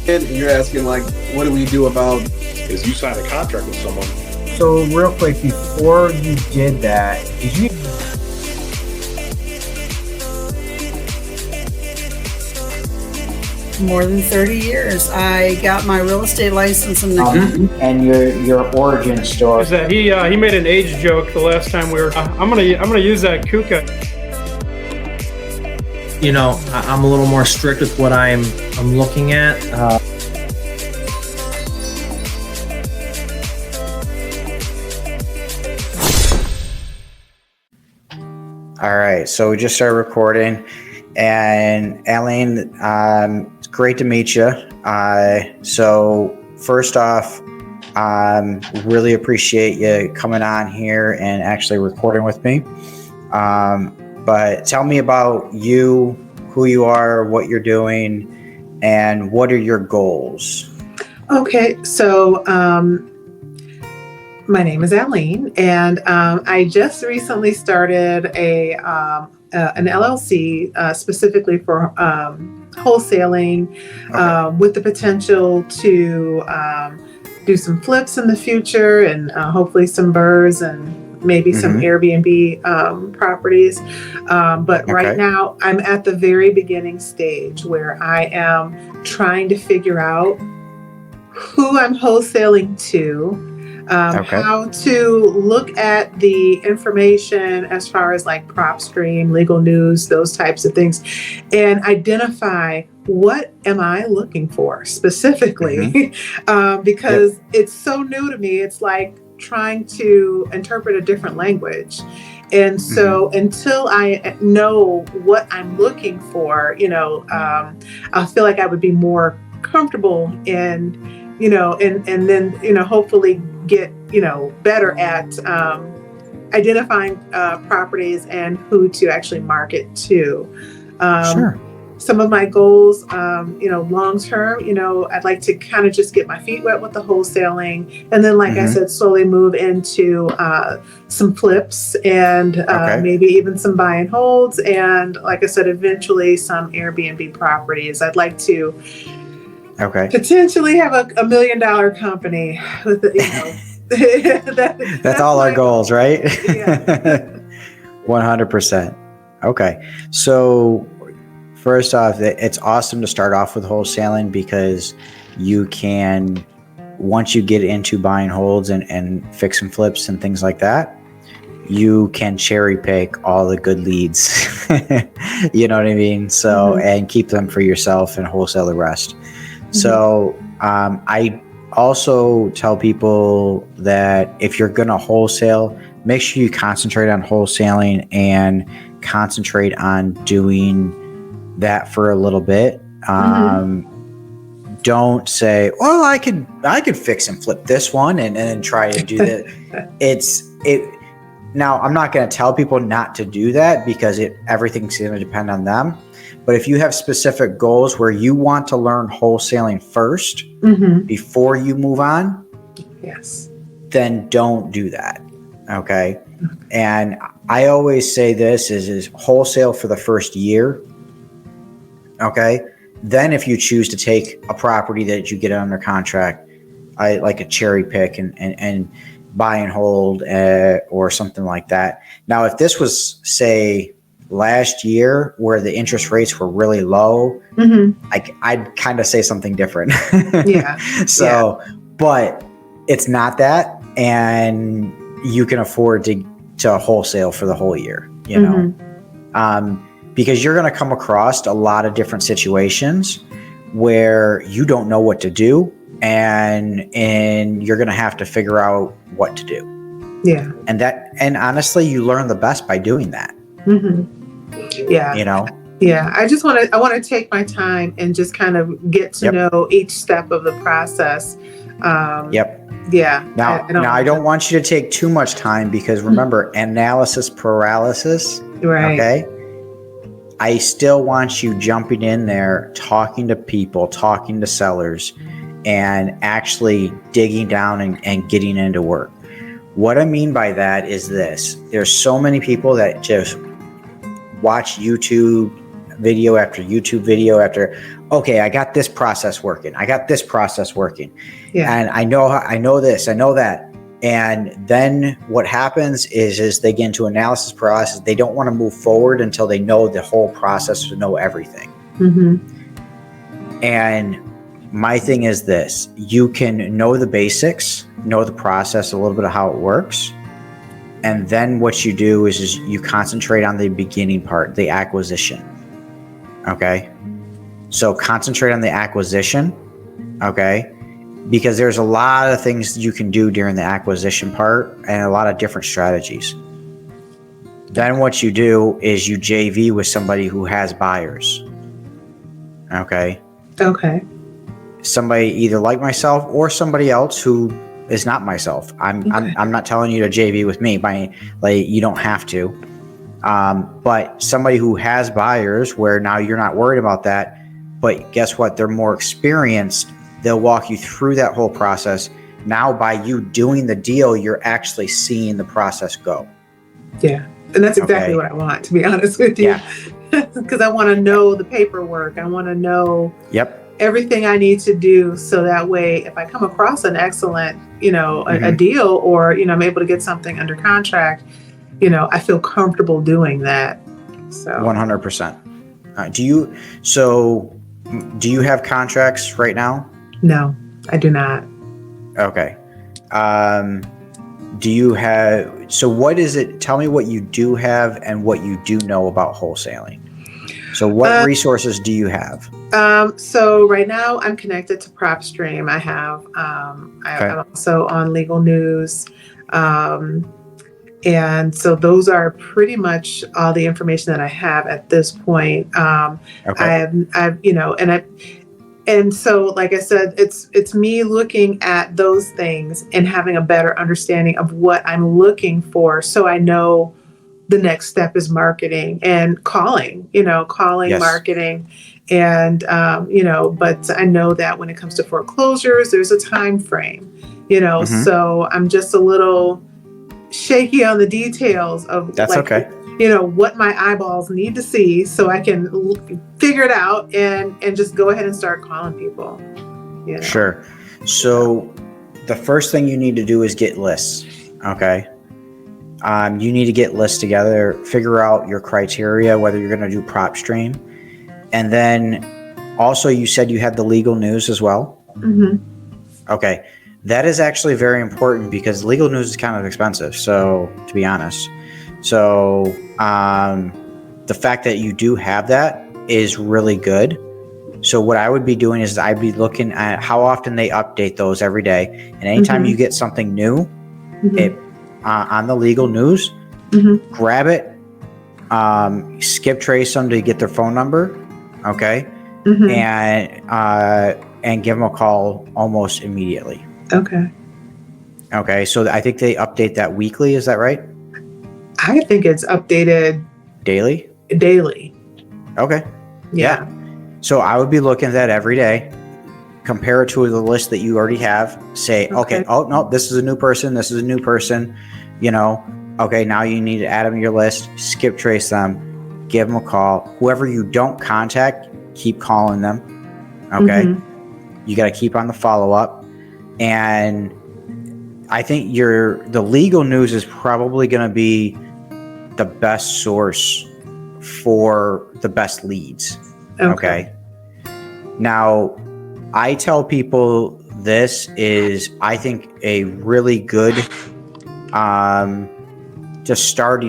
And you're asking, like, what do we do about? Is you sign a contract with someone. So real quick, before you did that, did you? More than 30 years. I got my real estate license in And your origin story. Is that he made an age joke the last time we were. I'm gonna use that Kuka. You know, I'm a little more strict with what I'm looking at. All right, so we just started recording, and Allene, it's great to meet you. So first off, really appreciate you coming on here and actually recording with me. But tell me about you, who you are, what you're doing, and what are your goals? Okay, so my name is Allene, and I just recently started an LLC specifically for wholesaling, with the potential to do some flips in the future, and hopefully some BRRRRs and maybe some Airbnb properties. But right now I'm at the very beginning stage where I am trying to figure out who I'm wholesaling to, how to look at the information as far as like PropStream, legal news, those types of things, and identify what am I looking for specifically, because it's so new to me. It's like trying to interpret a different language. And so until I know what I'm looking for, I feel like I would be more comfortable in, and then, hopefully get, better at identifying properties and who to actually market to. Some of my goals, long term, I'd like to kind of just get my feet wet with the wholesaling. And then, like I said, slowly move into some flips and maybe even some buy and holds. And like I said, eventually some Airbnb properties. I'd like to potentially have a $1 million company with that's all our goals, right? Yeah. 100%. Okay. So first off, it's awesome to start off with wholesaling because you can, once you get into buying holds and fix and flips and things like that, you can cherry pick all the good leads. You know what I mean? So, and keep them for yourself and wholesale the rest. So I also tell people that if you're going to wholesale, make sure you concentrate on wholesaling and concentrate on doing that for a little bit. Don't say, well, I could fix and flip this one and then try to do that. Now, I'm not going to tell people not to do that because everything's going to depend on them. But if you have specific goals where you want to learn wholesaling first before you move on, then don't do that. Okay. And I always say this is wholesale for the first year. Okay. Then if you choose to take a property that you get under contract, I like a cherry pick and buy and hold or something like that. Now, if this was, say, last year where the interest rates were really low, I'd kind of say something different. But it's not that, and you can afford to wholesale for the whole year, because you're going to come across a lot of different situations where you don't know what to do, and you're going to have to figure out what to do. And honestly, you learn the best by doing that. I just want to take my time and just kind of get to know each step of the process. Now I don't want you to take too much time because remember, analysis paralysis. Okay. I still want you jumping in there, talking to people, talking to sellers, and actually digging down and getting into work. What I mean by that is this. There's so many people that just watch YouTube video after YouTube video after, okay, I got this process working. Yeah. And I know this, I know that. And then what happens is they get into analysis paralysis. They don't want to move forward until they know the whole process, to know everything. Mm-hmm. And my thing is this: you can know the basics, know the process, a little bit of how it works. And then what you do is you concentrate on the beginning part, the acquisition. Okay. So concentrate on the acquisition. Okay. Because there's a lot of things you can do during the acquisition part and a lot of different strategies. Then what you do is you JV with somebody who has buyers. Okay. Okay. Somebody either like myself or somebody else who is not myself. I'm not telling you to JV with me. You don't have to. But somebody who has buyers where now you're not worried about that. But guess what? They're more experienced. They'll walk you through that whole process. Now, by you doing the deal, you're actually seeing the process go. Yeah. And that's exactly what I want, to be honest with you. Yeah. Because I want to know the paperwork. I want to know everything I need to do. So that way, if I come across an excellent, a deal, or, I'm able to get something under contract, I feel comfortable doing that. So 100%. Do you have contracts right now? No, I do not. Okay. Do you have, so what is it? Tell me what you do have and what you do know about wholesaling. So what resources do you have? So right now I'm connected to PropStream. I have, I'm also on Legal News. And so those are pretty much all the information that I have at this point. And so, like I said, it's me looking at those things and having a better understanding of what I'm looking for. So I know the next step is marketing and calling, marketing. And, but I know that when it comes to foreclosures, there's a time frame, so I'm just a little shaky on the details of what my eyeballs need to see so I can figure it out and just go ahead and start calling people. Sure. So the first thing you need to do is get lists. Okay. You need to get lists together, figure out your criteria, whether you're going to do PropStream. And then also you said you had the Legal News as well. Mm-hmm. Okay. That is actually very important because Legal News is kind of expensive. So to be honest, the fact that you do have that is really good. So what I would be doing is I'd be looking at how often they update those every day. And anytime you get something new, on the Legal News, grab it, skip trace them to get their phone number. Okay. And give them a call almost immediately. Okay. So I think they update that weekly. Is that right? I think it's updated daily. Okay. Yeah. So I would be looking at that every day, compare it to the list that you already have, say, okay, oh no, this is a new person. Okay, now you need to add them to your list, skip trace them, give them a call. Whoever you don't contact, keep calling them. Okay. You got to keep on the follow-up. And I think the Legal News is probably going to be the best source for the best leads. Okay. Now, I tell people this is, I think, a really good to start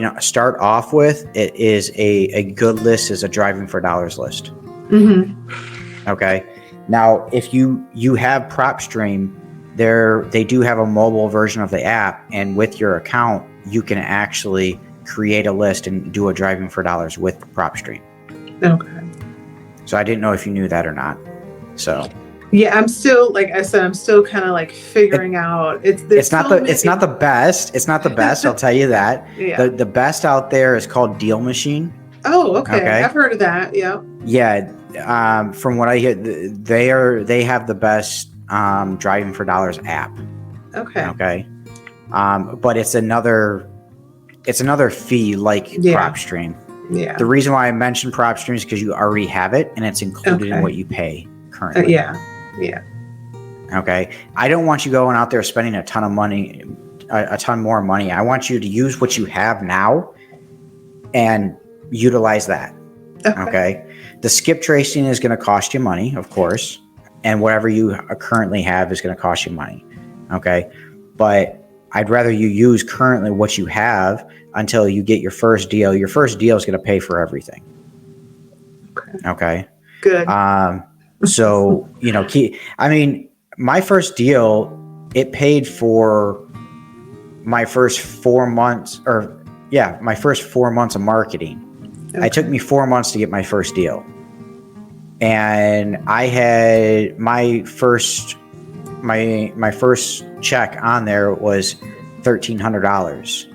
off with. It is a good list is a driving for dollars list. Okay. Now, if you have PropStream, they do have a mobile version of the app, and with your account, you can actually create a list and do a driving for dollars with PropStream. Okay. So I didn't know if you knew that or not. So yeah, I'm still, like I said, I'm still kind of like figuring out. It's not the best. It's not the best. I'll tell you that. Yeah. The best out there is called Deal Machine. Oh, okay. I've heard of that. Yeah. Yeah. From what I hear, they have the best driving for dollars app. Okay. Okay. But it's another fee like PropStream. Yeah. The reason why I mentioned prop stream is because you already have it and it's included in Okay. what you pay currently. Yeah. Okay. I don't want you going out there spending a ton of money, a ton more money. I want you to use what you have now and utilize that. Okay. The skip tracing is going to cost you money, of course, and whatever you currently have is going to cost you money. Okay. But I'd rather you use currently what you have until you get your first deal. Your first deal is going to pay for everything. Okay. Good. So, my first deal, it paid for my first 4 months my first 4 months of marketing. Okay. It took me 4 months to get my first deal. And I had my first check on there was $1,300.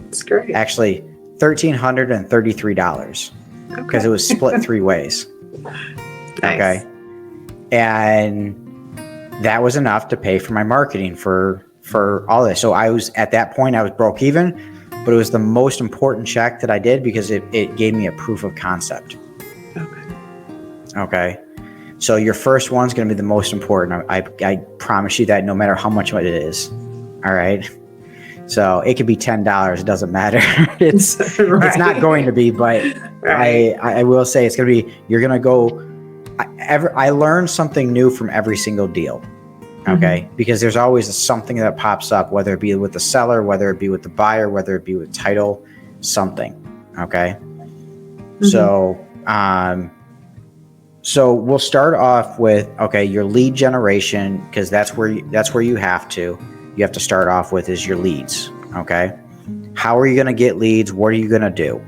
That's great. Actually, $1,333 because it was split 3 ways. Nice. Okay. And that was enough to pay for my marketing for all this. So at that point, I was broke even, but it was the most important check that I did because it gave me a proof of concept. Okay. So your first one's going to be the most important. I promise you that, no matter how much it is. All right. So it could be $10. It doesn't matter. It's It's not going to be, but right. I will say it's going to be, you're going to go, I learned something new from every single deal. Okay. Mm-hmm. Because there's always something that pops up, whether it be with the seller, whether it be with the buyer, whether it be with title, something. Okay. Mm-hmm. So we'll start off with, your lead generation, because that's where you have to start off with is your leads. Okay. How are you going to get leads? What are you going to do?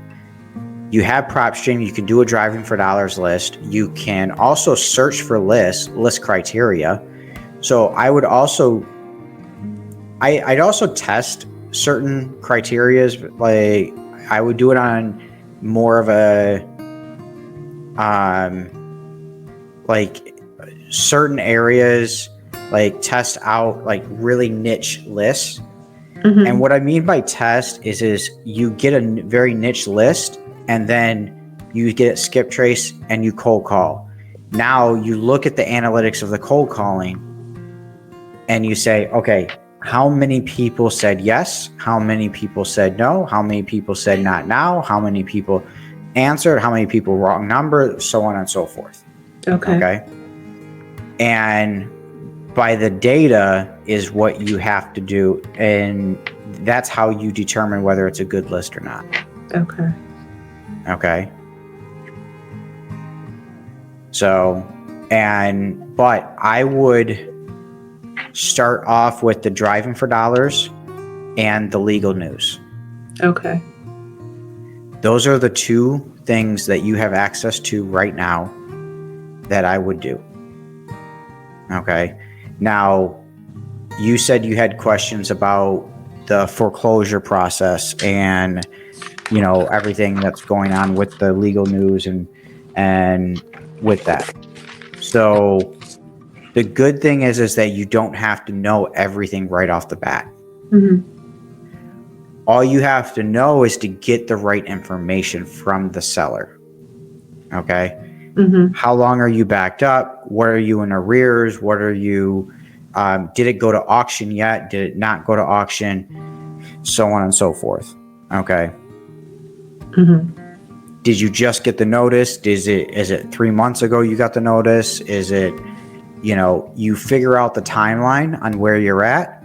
You have PropStream. You can do a driving for dollars list. You can also search for list criteria. So I'd also test certain criterias. Like I would do it on more of a, like certain areas, like test out like really niche lists. Mm-hmm. And what I mean by test is you get a very niche list and then you get it skip trace and you cold call. Now you look at the analytics of the cold calling and you say, okay, how many people said yes? How many people said no? How many people said not now? How many people answered? How many people wrong number? So on and so forth. Okay. And by the data is what you have to do. And that's how you determine whether it's a good list or not. Okay. So, but I would start off with the driving for dollars and the legal news. Okay. Those are the 2 things that you have access to right now that I would do. Okay. Now, you said you had questions about the foreclosure process and, everything that's going on with the legal news and with that. So the good thing is that you don't have to know everything right off the bat. Mm-hmm. All you have to know is to get the right information from the seller. Okay. Mm-hmm. How long are you backed up? What are you in arrears? What are you, did it go to auction yet? Did it not go to auction? So on and so forth. Okay. Mm-hmm. Did you just get the notice? Is it 3 months ago you got the notice? Is it, you figure out the timeline on where you're at,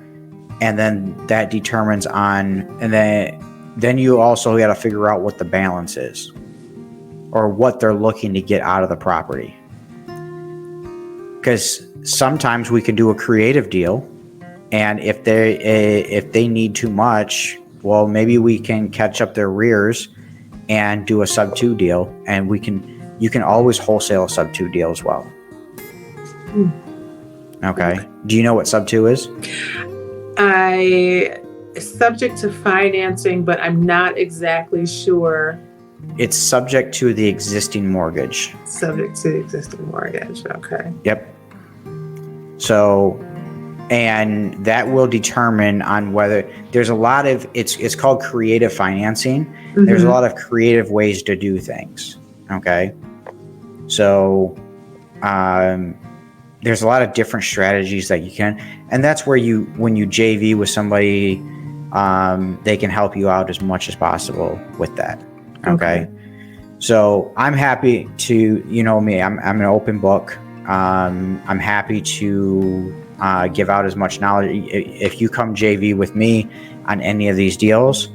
and then that determines and then you also got to figure out what the balance is, or what they're looking to get out of the property. Because sometimes we can do a creative deal, and if they need too much, well, maybe we can catch up their arrears and do a sub 2 deal, and you can always wholesale a sub 2 deal as well. Okay. Do you know what sub 2 is? Subject to financing, but I'm not exactly sure. It's subject to the existing mortgage. Subject to the existing mortgage. Okay. Yep. So, And that will determine on whether there's a lot of, it's called creative financing. Mm-hmm. There's a lot of creative ways to do things. Okay. So, there's a lot of different strategies that you can, and that's where when you JV with somebody, they can help you out as much as possible with that. Okay. So I'm happy to, you know me, I'm an open book. I'm happy to give out as much knowledge. If you come JV with me on any of these deals,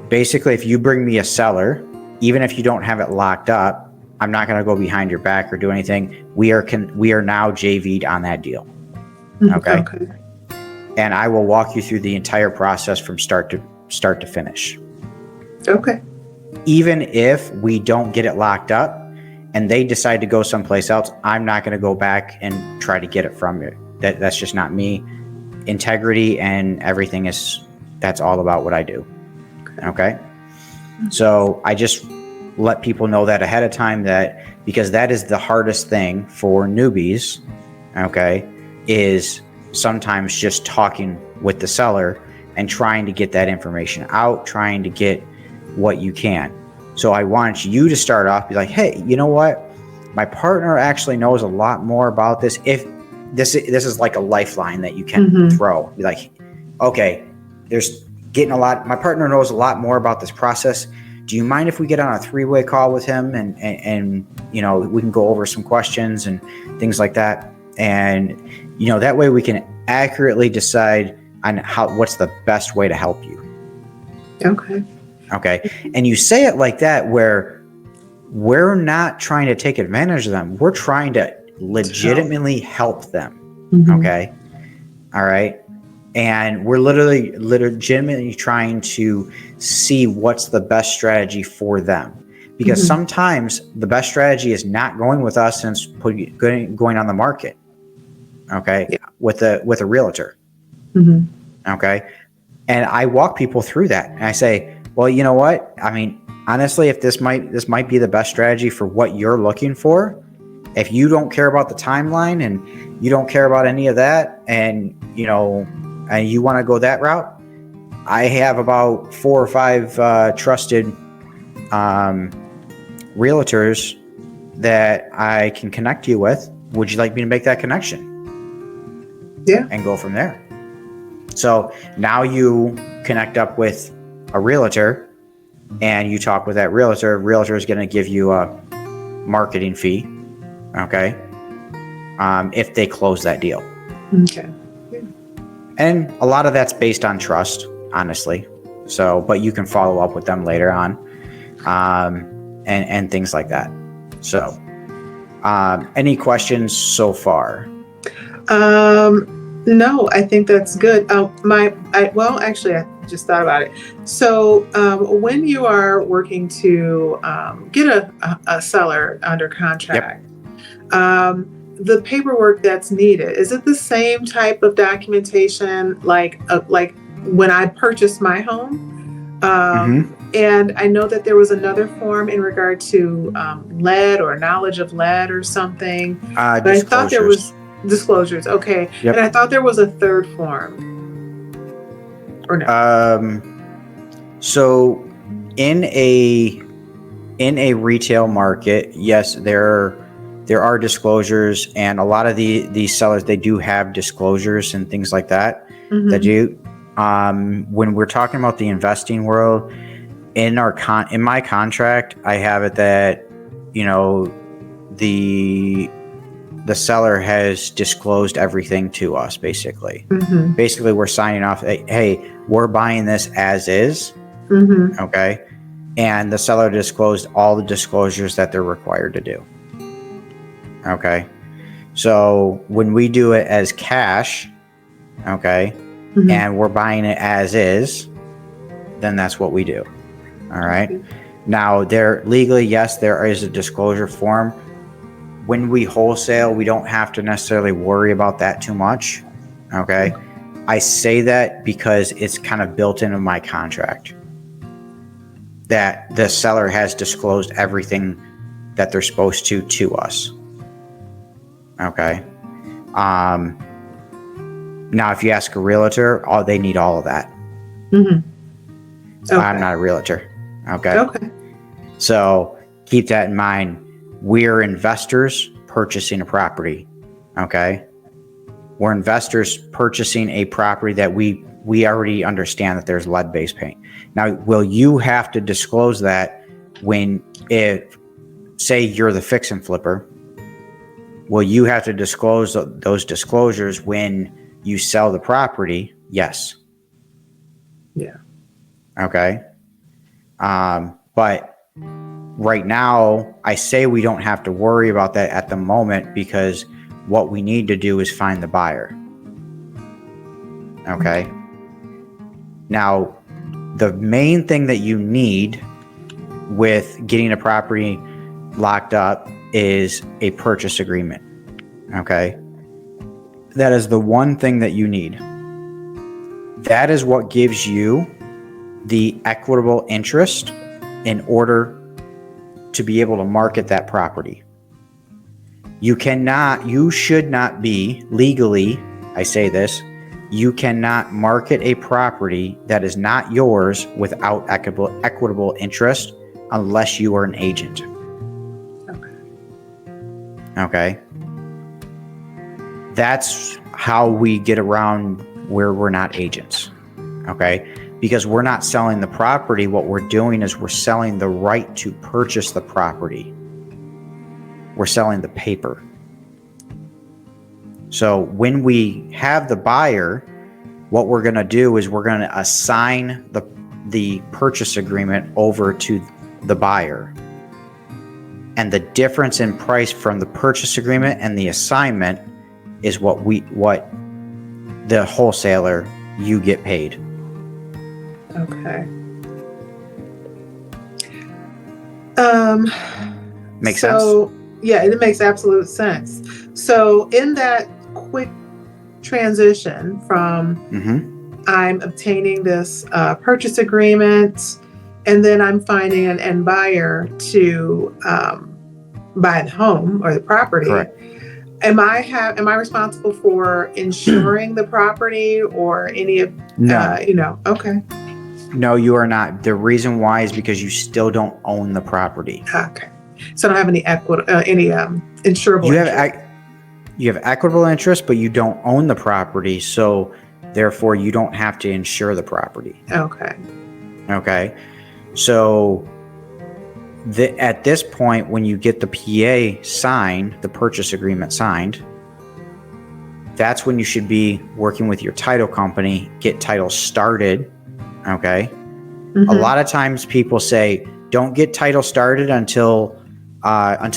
basically, if you bring me a seller, even if you don't have it locked up, I'm not going to go behind your back or do anything. We are now JV'd on that deal. Okay. And I will walk you through the entire process from start to finish. Okay. Even if we don't get it locked up and they decide to go someplace else, I'm not going to go back and try to get it from you. That's just not me. Integrity and everything that's all about what I do. Okay. So I just let people know that ahead of time, that because that is the hardest thing for newbies. Okay. Is sometimes just talking with the seller and trying to get that information out, trying to get what you can. So I want you to start off, be like, hey, you know what? My partner actually knows a lot more about this. If this is like a lifeline that you can throw, be like, okay, there's getting a lot. My partner knows a lot more about this process. Do you mind if we get on a 3-way call with him and you know, we can go over some questions and things like that. And, you know, that way we can accurately decide on what's the best way to help you. Okay. And you say it like that, where we're not trying to take advantage of them. We're trying to legitimately help them. Okay. All right. And we're legitimately trying to see what's the best strategy for them. Because sometimes the best strategy is not going with us and going on the market. Okay. Yeah. With a realtor. Okay. And I walk people through that and I say, well, you know what? I mean, honestly, if this might be the best strategy for what you're looking for, if you don't care about the timeline and you don't care about any of that, and you know, and you want to go that route, I have about 4 or 5 trusted realtors that I can connect you with. Would you like me to make that connection? Yeah. And go from there. So now you connect up with a realtor and you talk with that realtor. Realtor is going to give you a marketing fee. Okay. If they close that deal. Okay. Yeah. And a lot of that's based on trust, honestly. So, but you can follow up with them later on, and things like that. So, any questions so far? No, I think that's good. Actually, I just thought about it. So, when you are working to get a seller under contract, the paperwork that's needed, is it the same type of documentation like when I purchased my home? And I know that there was another form in regard to lead or knowledge of lead or something. But I thought there was disclosures. Okay. Yep. And I thought there was a third form. Or no? So in a retail market, yes, there are disclosures, and a lot of these sellers, they do have disclosures and things like that. That do. When we're talking about the investing world, in my contract, I have it that, you know, the seller has disclosed everything to us, basically. Basically, we're signing off, hey, we're buying this as is. Okay. And the seller disclosed all the disclosures that they're required to do. Okay. So when we do it as cash, okay, and we're buying it as is, then that's what we do. All right. Now, legally, yes, there is a disclosure form. When we wholesale, we don't have to necessarily worry about that too much. Okay. I say that because it's kind of built into my contract that the seller has disclosed everything that they're supposed to us. Okay. Now, if you ask a realtor, they need all of that. Mm-hmm. Okay. I'm not a realtor. Okay. Okay. So keep that in mind. We're investors purchasing a property. Okay. We're investors purchasing a property that we already understand that there's lead-based paint. Now, will you have to disclose that say you're the fix and flipper? Will you have to disclose those disclosures when you sell the property? Yes. Yeah. Okay. But right now, I say we don't have to worry about that at the moment because what we need to do is find the buyer. Okay. Now, the main thing that you need with getting a property locked up is a purchase agreement. Okay. That is the one thing that you need. That is what gives you the equitable interest in order to be able to market that property. You should not be legally, I say this, you cannot market a property that is not yours without equitable interest unless you are an agent. Okay. That's how we get around where we're not agents. Okay. Because we're not selling the property. What we're doing is we're selling the right to purchase the property. We're selling the paper. So when we have the buyer, what we're going to do is we're going to assign the purchase agreement over to the buyer. And the difference in price from the purchase agreement and the assignment is what the wholesaler, you get paid. Okay. Makes sense? Yeah, it makes absolute sense. So in that quick transition from I'm obtaining this purchase agreement and then I'm finding an end buyer to buy the home or the property. Correct. Am I responsible for insuring the property or any of No. Okay. No, you are not. The reason why is because you still don't own the property. Okay. So I don't have any insurable interest. You have equitable interest, but you don't own the property, so therefore you don't have to insure the property. Okay. Okay. So at this point, when you get the PA signed, the purchase agreement signed, that's when you should be working with your title company, get title started. Okay. A lot of times people say, don't get title started until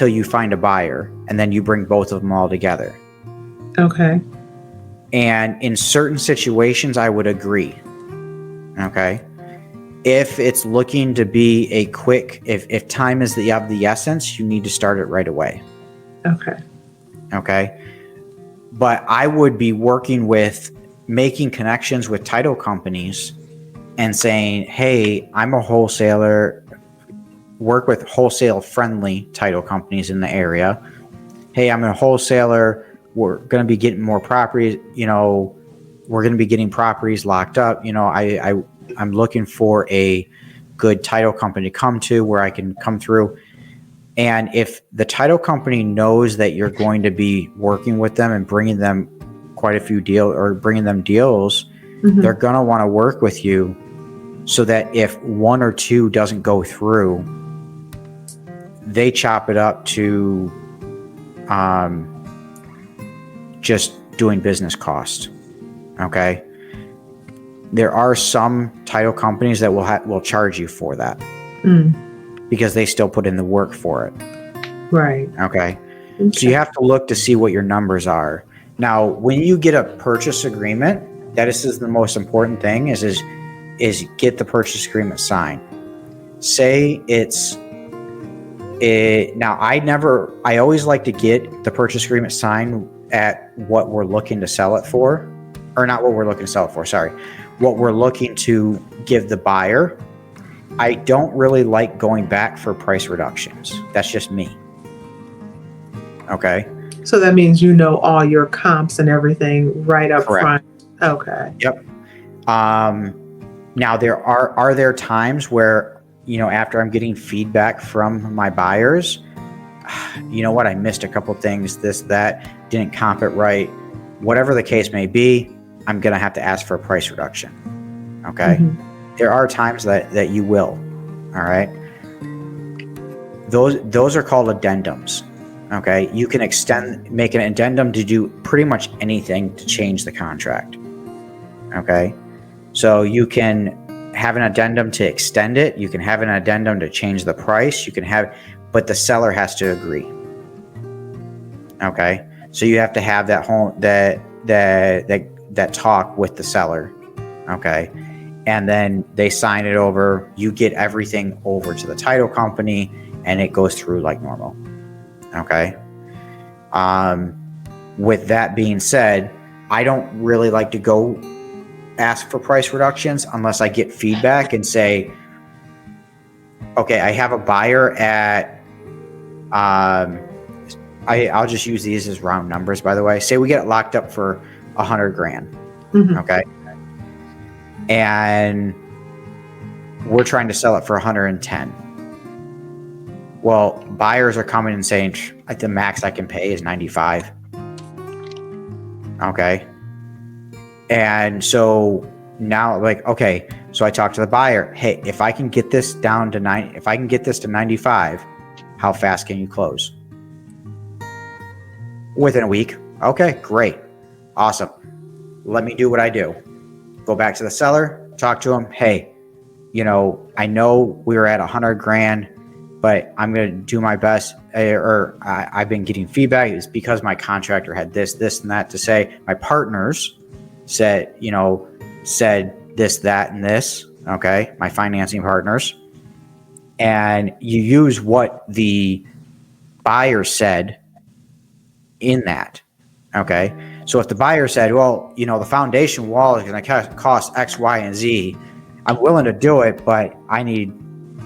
you find a buyer, and then you bring both of them all together. Okay. And in certain situations, I would agree. Okay. If it's looking to be a quick, if time is of the essence, you need to start it right away. Okay. Okay. But I would be working with making connections with title companies and saying, hey, I'm a wholesaler, work with wholesale friendly title companies in the area. Hey, I'm a wholesaler. We're going to be getting more properties. We're going to be getting properties locked up. I'm looking for a good title company to come to where I can come through. And if the title company knows that you're going to be working with them and bringing them quite a few deals or bringing them deals, they're going to want to work with you so that if one or two doesn't go through, they chop it up to just doing business cost. Okay. There are some title companies that will charge you for that because they still put in the work for it. Right. Okay. So you have to look to see what your numbers are. Now, when you get a purchase agreement, that is the most important thing is get the purchase agreement signed. Say now I always like to get the purchase agreement signed at what we're looking to sell it for, or not what we're looking to sell it for. Sorry. What we're looking to give the buyer. I don't really like going back for price reductions. That's just me. Okay. So that means you know all your comps and everything right up Correct. front. Okay. Yep. Now there are there times where, after I'm getting feedback from my buyers, you know what, I missed a couple things, this, that, didn't comp it right, whatever the case may be, I'm going to have to ask for a price reduction. Okay. There are times that you will. All right. Those are called addendums. Okay. You can make an addendum to do pretty much anything to change the contract. Okay. So you can have an addendum to extend it. You can have an addendum to change the price. But the seller has to agree. Okay. So you have to have that talk with the seller. Okay. And then they sign it over. You get everything over to the title company and it goes through like normal. Okay. With that being said, I don't really like to go ask for price reductions unless I get feedback and say, okay, I have a buyer at, I'll just use these as round numbers, by the way. Say we get it locked up for $100,000. Okay. And we're trying to sell it for 110. Well, buyers are coming and saying the max I can pay is 95. Okay. And so now, okay, so I talk to the buyer. Hey, if I can get this down to 95, how fast can you close? Within a week. Okay, great. Awesome. Let me do what I do. Go back to the seller, talk to him. Hey, I know we were at $100,000, but I'm going to do my best. I've been getting feedback. It's because my contractor had this, and that to say. My partners said this, that, and this. Okay. My financing partners. And you use what the buyer said in that. Okay. So if the buyer said, well, the foundation wall is going to cost X, Y, and Z, I'm willing to do it, but I need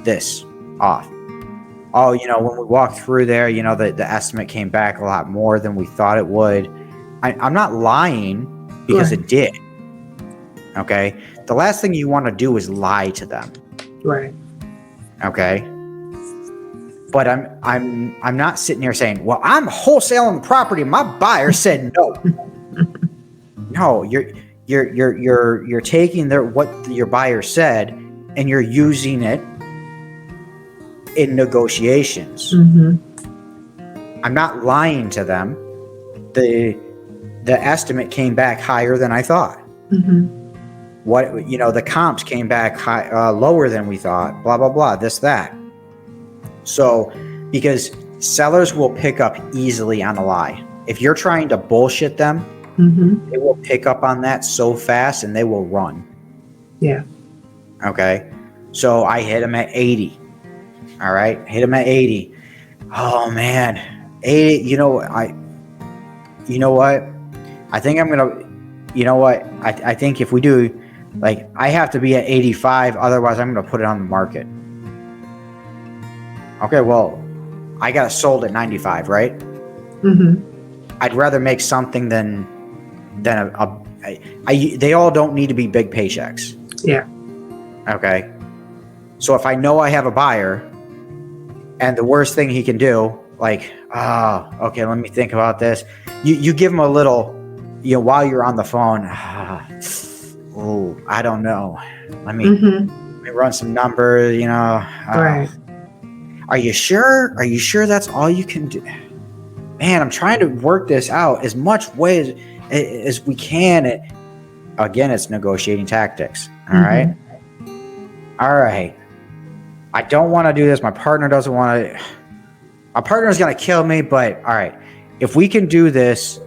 this off. Oh, when we walked through there, the estimate came back a lot more than we thought it would. I'm not lying because it did. Okay. The last thing you want to do is lie to them. Right. Okay. But I'm not sitting here saying, well, I'm wholesaling the property. My buyer said no. No, you're taking what your buyer said and you're using it in negotiations. I'm not lying to them. The estimate came back higher than I thought. The comps came back lower than we thought. Blah blah blah. This that. So, because sellers will pick up easily on a lie. If you're trying to bullshit them, they will pick up on that so fast and they will run. Yeah. Okay. So I hit them at 80. All right. Hit them at 80. Oh man. 80. You know what? I think I'm going to, I think if we do, I have to be at 85. Otherwise I'm going to put it on the market. Okay, well, I got it sold at 95, right? I'd rather make something than they all don't need to be big paychecks. Yeah. Okay. So if I know I have a buyer and the worst thing he can do, okay, let me think about this. You give him a little, while you're on the phone, I don't know. Let me run some numbers, Right. Are you sure? Are you sure that's all you can do? Man, I'm trying to work this out as much way as we can. Again, it's negotiating tactics. All right. All right. I don't want to do this. My partner doesn't want to. My partner's going to kill me, but all right. If we can do this,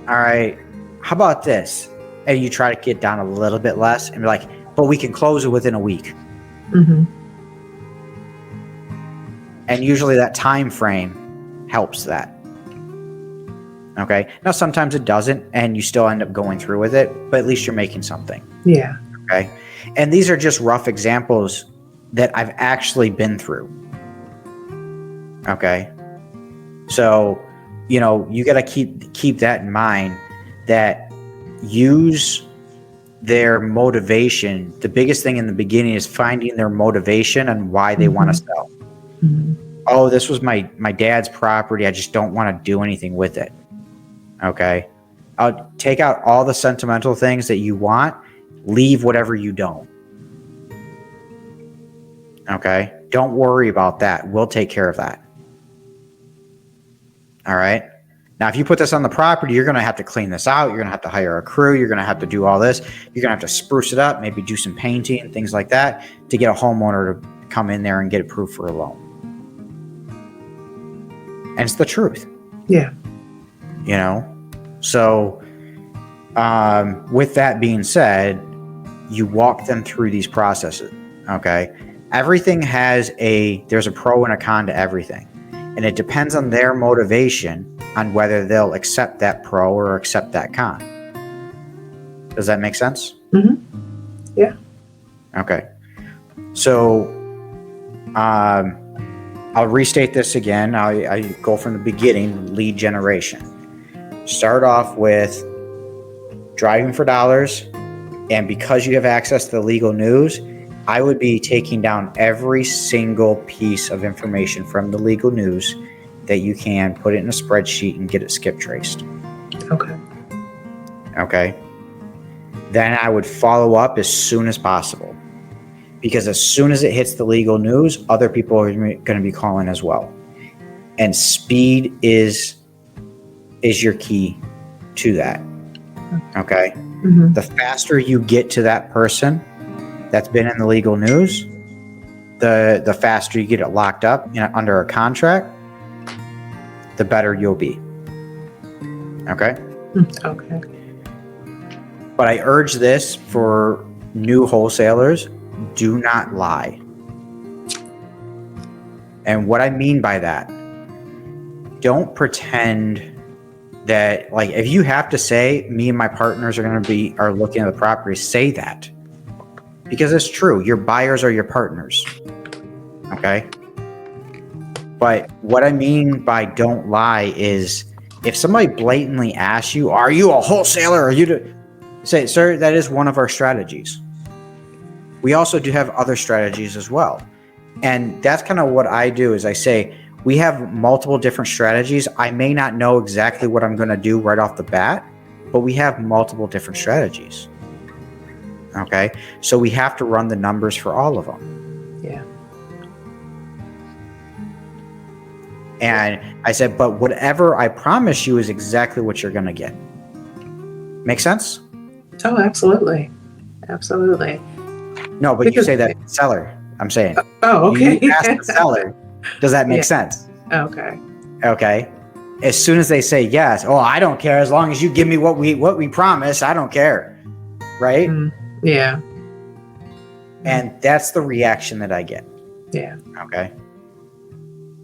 all right, how about this? And you try to get down a little bit less and be like, but we can close it within a week. And usually that time frame helps that. Okay. Now, sometimes it doesn't, and you still end up going through with it, but at least you're making something. Yeah. Okay. And these are just rough examples that I've actually been through. Okay. So you got to keep that in mind, that use their motivation. The biggest thing in the beginning is finding their motivation and why they want to sell. Oh, this was my dad's property. I just don't want to do anything with it. Okay. I'll take out all the sentimental things that you want, leave whatever you don't. Okay. Don't worry about that. We'll take care of that. All right. Now, if you put this on the property, you're going to have to clean this out. You're going to have to hire a crew. You're going to have to do all this. You're going to have to spruce it up, maybe do some painting and things like that to get a homeowner to come in there and get approved for a loan. And it's the truth. Yeah. So with that being said, you walk them through these processes. Okay. Everything there's a pro and a con to everything. And it depends on their motivation on whether they'll accept that pro or accept that con. Does that make sense? Yeah. Okay. So I'll restate this again. I go from the beginning, lead generation. Start off with driving for dollars. And because you have access to the legal news, I would be taking down every single piece of information from the legal news that you can, put it in a spreadsheet and get it skip traced. Okay. Then I would follow up as soon as possible, because as soon as it hits the legal news, other people are going to be calling as well. And speed is your key to that. Okay. The faster you get to that person that's been in the legal news, the faster you get it locked up under a contract, the better you'll be. Okay? Okay. But I urge this for new wholesalers: do not lie. And what I mean by that, don't pretend that, like, if you have to say, me and my partners are looking at the property, say that. Because it's true. Your buyers are your partners. Okay? But what I mean by don't lie is, if somebody blatantly asks you, are you a wholesaler? Say, sir, that is one of our strategies. We also do have other strategies as well. And that's kind of what I do, is I say, we have multiple different strategies. I may not know exactly what I'm going to do right off the bat, but we have multiple different strategies. Okay? So we have to run the numbers for all of them. Yeah. And I said, but whatever I promise you is exactly what you're going to get. Make sense? Oh, absolutely. Absolutely. No, but you say that seller. I'm saying. Oh, okay. You ask the seller, does that make sense? Okay. Okay. As soon as they say yes, oh, I don't care. As long as you give me what we promise, I don't care. Right? Yeah. And that's the reaction that I get. Yeah. Okay.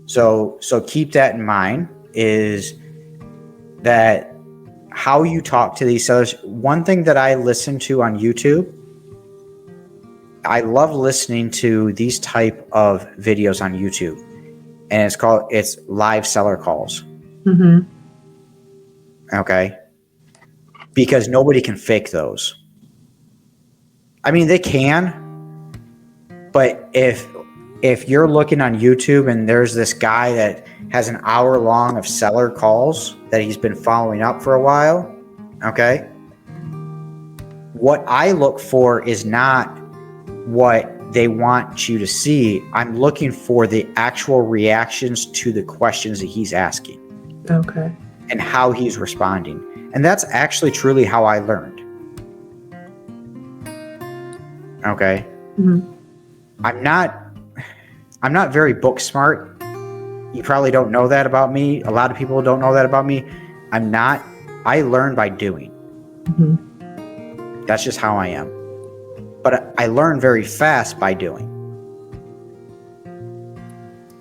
So keep that in mind, is that how you talk to these sellers. One thing that I listen to on YouTube, I love listening to these type of videos on YouTube, and it's live seller calls. Okay. Because nobody can fake those. I mean, they can, but if you're looking on YouTube and there's this guy that has an hour long of seller calls that he's been following up for a while, okay, what I look for is not what they want you to see. I'm looking for the actual reactions to the questions that he's asking. Okay. And how he's responding. And that's actually truly how I learned. Okay. I'm not very book smart. You probably don't know that about me. A lot of people don't know that about me. I'm not. I learn by doing. That's just how I am. But I learn very fast by doing.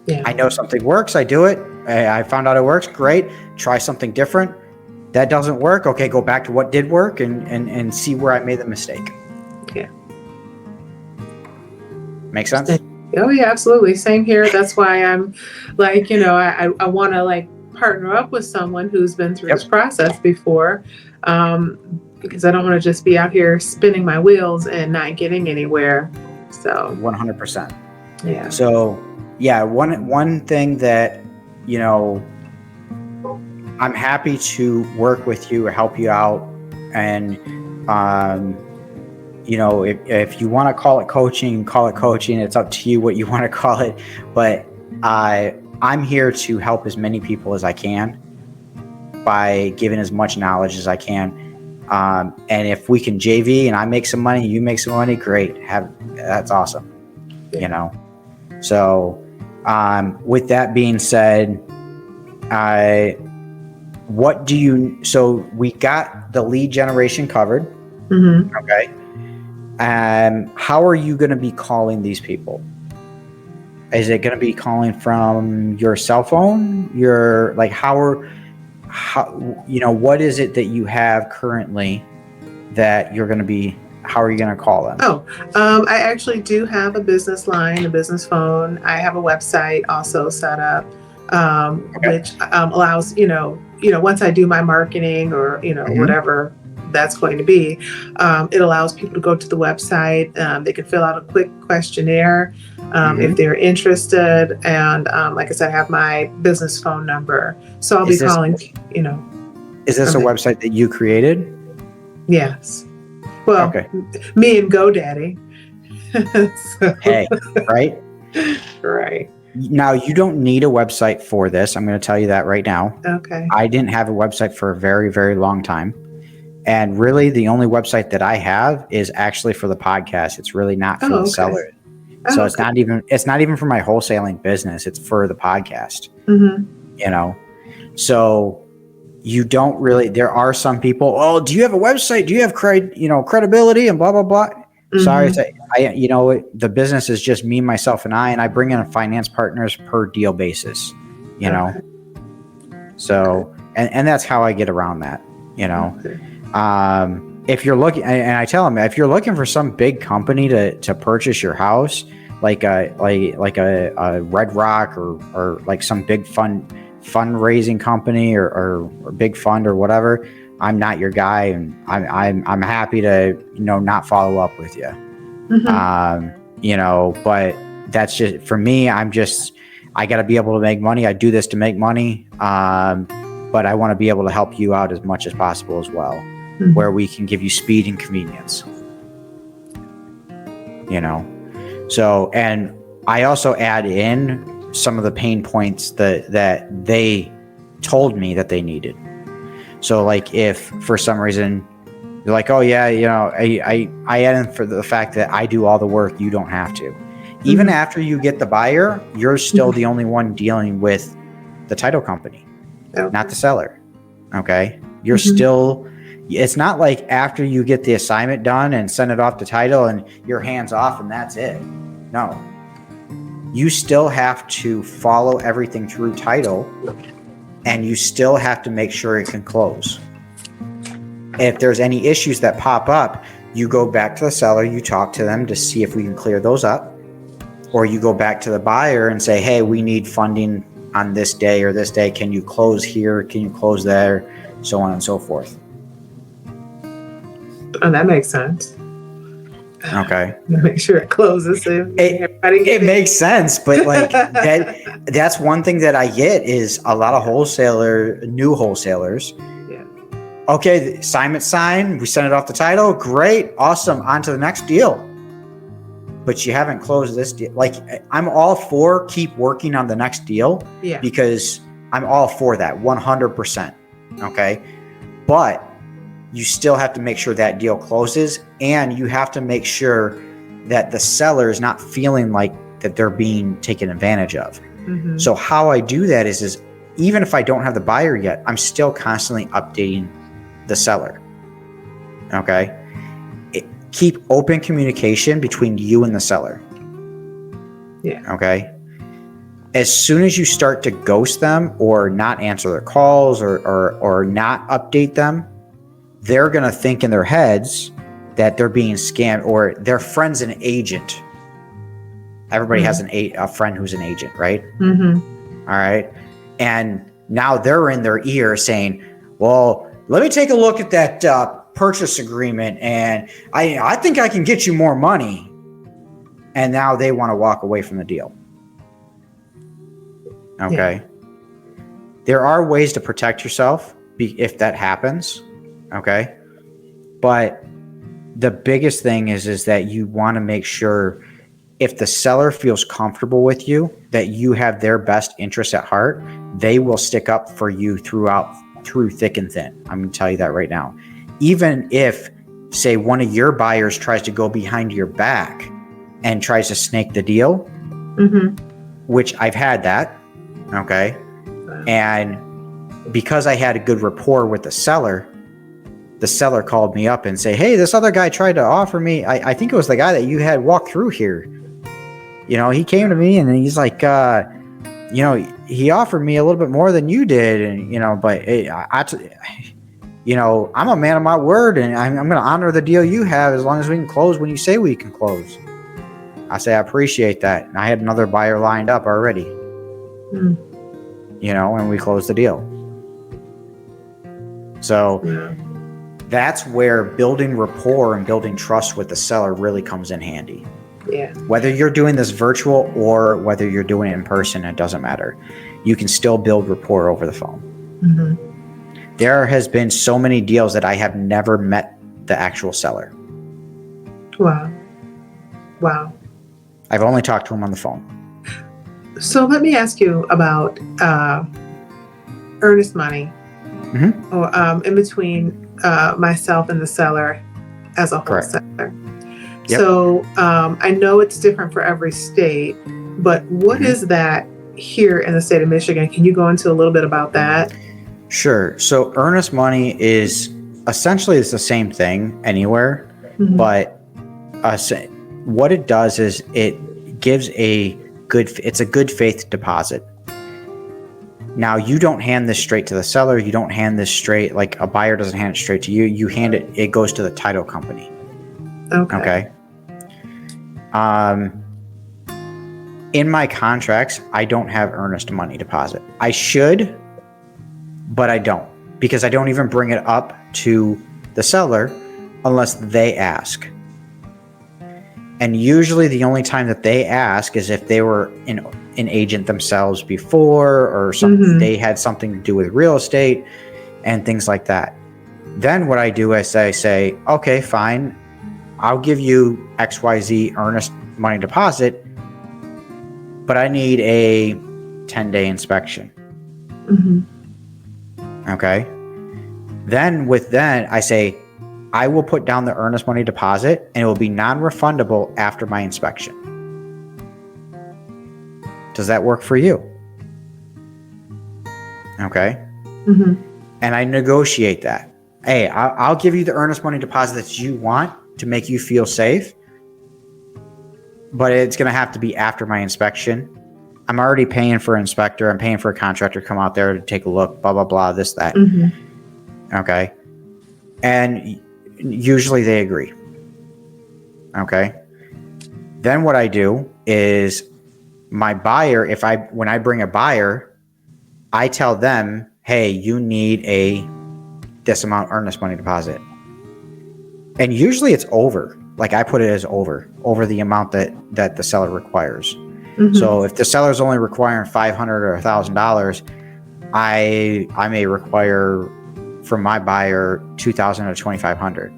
Yeah. I know something works, I do it. I found out it works, great. Try something different. That doesn't work, okay, go back to what did work and see where I made the mistake. Yeah. Make sense? Oh yeah, absolutely. Same here. That's why I'm like, I want to like partner up with someone who's been through this process before, because I don't want to just be out here spinning my wheels and not getting anywhere. So 100%. yeah. So yeah, one thing that, you know, I'm happy to work with you, help you out, and you know, if you want to call it coaching, call it coaching. It's up to you what you want to call it. But I'm here to help as many people as I can by giving as much knowledge as I can. And if we can JV and I make some money, you make some money, great. That's awesome. You know. So with that being said, so we got the lead generation covered. Mm-hmm. Okay. How are you going to be calling these people? Is it going to be calling from your cell phone? How you know, what is it that you have currently that you're going to be, how are you going to call them? I actually do have a business line, a business phone. I have a website also set up, which allows, you know, once I do my marketing or, you know, whatever that's going to be, it allows people to go to the website. They can fill out a quick questionnaire if they're interested. And like I said, I have my business phone number. So I'll be calling, you know. Is this a website that you created? Yes. Well, me and GoDaddy. So. Hey, right? Right. Now, you don't need a website for this. I'm going to tell you that right now. Okay. I didn't have a website for a very, very long time. And really, the only website that I have is actually for the podcast. It's really not for the seller. So it's not even for my wholesaling business. It's for the podcast. Mm-hmm. You know, so you don't really. There are some people. Oh, do you have a website? Do you have credibility and blah blah blah? Mm-hmm. Sorry, the business is just me, myself, and I bring in finance partners per deal basis. You know, so and that's how I get around that. You know. Okay. If you're looking, and I tell them, if you're looking for some big company to purchase your house, like a Red Rock or like some big fundraising company or big fund or whatever, I'm not your guy, and I'm happy to not follow up with you. Mm-hmm. But that's just for me. I got to be able to make money. I do this to make money, but I want to be able to help you out as much as possible as well. Mm-hmm. Where we can give you speed and convenience, So, and I also add in some of the pain points that they told me that they needed. So, like if for some reason you're like, oh yeah, I add in for the fact that I do all the work, you don't have to. Mm-hmm. Even after you get the buyer, you're still the only one dealing with the title company, not the seller. Okay, you're still. It's not like after you get the assignment done and send it off to title and your hands off and that's it. No. You still have to follow everything through title, and you still have to make sure it can close. If there's any issues that pop up, you go back to the seller, you talk to them to see if we can clear those up, or you go back to the buyer and say, hey, we need funding on this day or this day. Can you close here? Can you close there? So on and so forth. Oh, that makes sense. Okay. Make sure it closes. It makes sense, but like that's one thing that I get is a lot of new wholesalers. Yeah. Okay, assignment signed. We send it off the title. Great, awesome. On to the next deal. But you haven't closed this deal. Like I'm all for keep working on the next deal. Yeah. Because I'm all for that 100%. Okay, but you still have to make sure that deal closes, and you have to make sure that the seller is not feeling like that they're being taken advantage of. Mm-hmm. So how I do that is even if I don't have the buyer yet, I'm still constantly updating the seller. Okay. Keep open communication between you and the seller. Yeah. Okay. As soon as you start to ghost them or not answer their calls or not update them, they're going to think in their heads that they're being scammed, or their friend's an agent. Everybody has a friend who's an agent, right? Mm-hmm. All right. And Now they're in their ear saying, well, let me take a look at that purchase agreement, and I think I can get you more money. And now they want to walk away from the deal. Okay. Yeah. There are ways to protect yourself if that happens. Okay. But the biggest thing is that you want to make sure if the seller feels comfortable with you, that you have their best interests at heart, they will stick up for you through thick and thin. I'm going to tell you that right now. Even if, say, one of your buyers tries to go behind your back and tries to snake the deal, which I've had that, okay? And because I had a good rapport with the seller called me up and say, hey, this other guy tried to offer me, I think it was the guy that you had walk through here. You know, he came to me and he's like, you know, he offered me a little bit more than you did. And, you know, but you know, I'm a man of my word, and I'm going to honor the deal you have as long as we can close when you say we can close. I say, I appreciate that. And I had another buyer lined up already, you know, and we closed the deal. So that's where building rapport and building trust with the seller really comes in handy. Yeah. Whether you're doing this virtual or whether you're doing it in person, it doesn't matter. You can still build rapport over the phone. There has been so many deals that I have never met the actual seller. Wow. I've only talked to him on the phone. So let me ask you about earnest money, or in between myself and the seller as a wholesaler. Yep. So I know it's different for every state, but what is that here in the state of Michigan? Can you go into a little bit about that? Sure. So earnest money is essentially the same thing anywhere, but what it does is it gives it's a good faith deposit. Now, you don't hand this straight to the seller. You don't hand this straight, like a buyer doesn't hand it straight to you. You hand it, it goes to the title company. Okay. In my contracts, I don't have earnest money deposit. I should, but I don't, because I don't even bring it up to the seller unless they ask. And usually the only time that they ask is if they were an agent themselves before, or something, they had something to do with real estate and things like that. Then what I do is I say, okay, fine, I'll give you XYZ earnest money deposit, but I need a 10-day inspection. Okay. Then I say, I will put down the earnest money deposit and it will be non-refundable after my inspection. Does that work for you? Okay. And I negotiate that. Hey, I'll give you the earnest money deposit that you want to make you feel safe, but it's going to have to be after my inspection. I'm already paying for an inspector. I'm paying for a contractor to come out there to take a look, blah, blah, blah, this, that. Okay. And usually they agree. Okay. Then what I do is my buyer, when I bring a buyer, I tell them, hey, you need this amount earnest money deposit. And usually it's over. Like I put it as over the amount that the seller requires. So if the seller's only requiring $500 or $1,000, I may require from my buyer $2,000 or $2,500.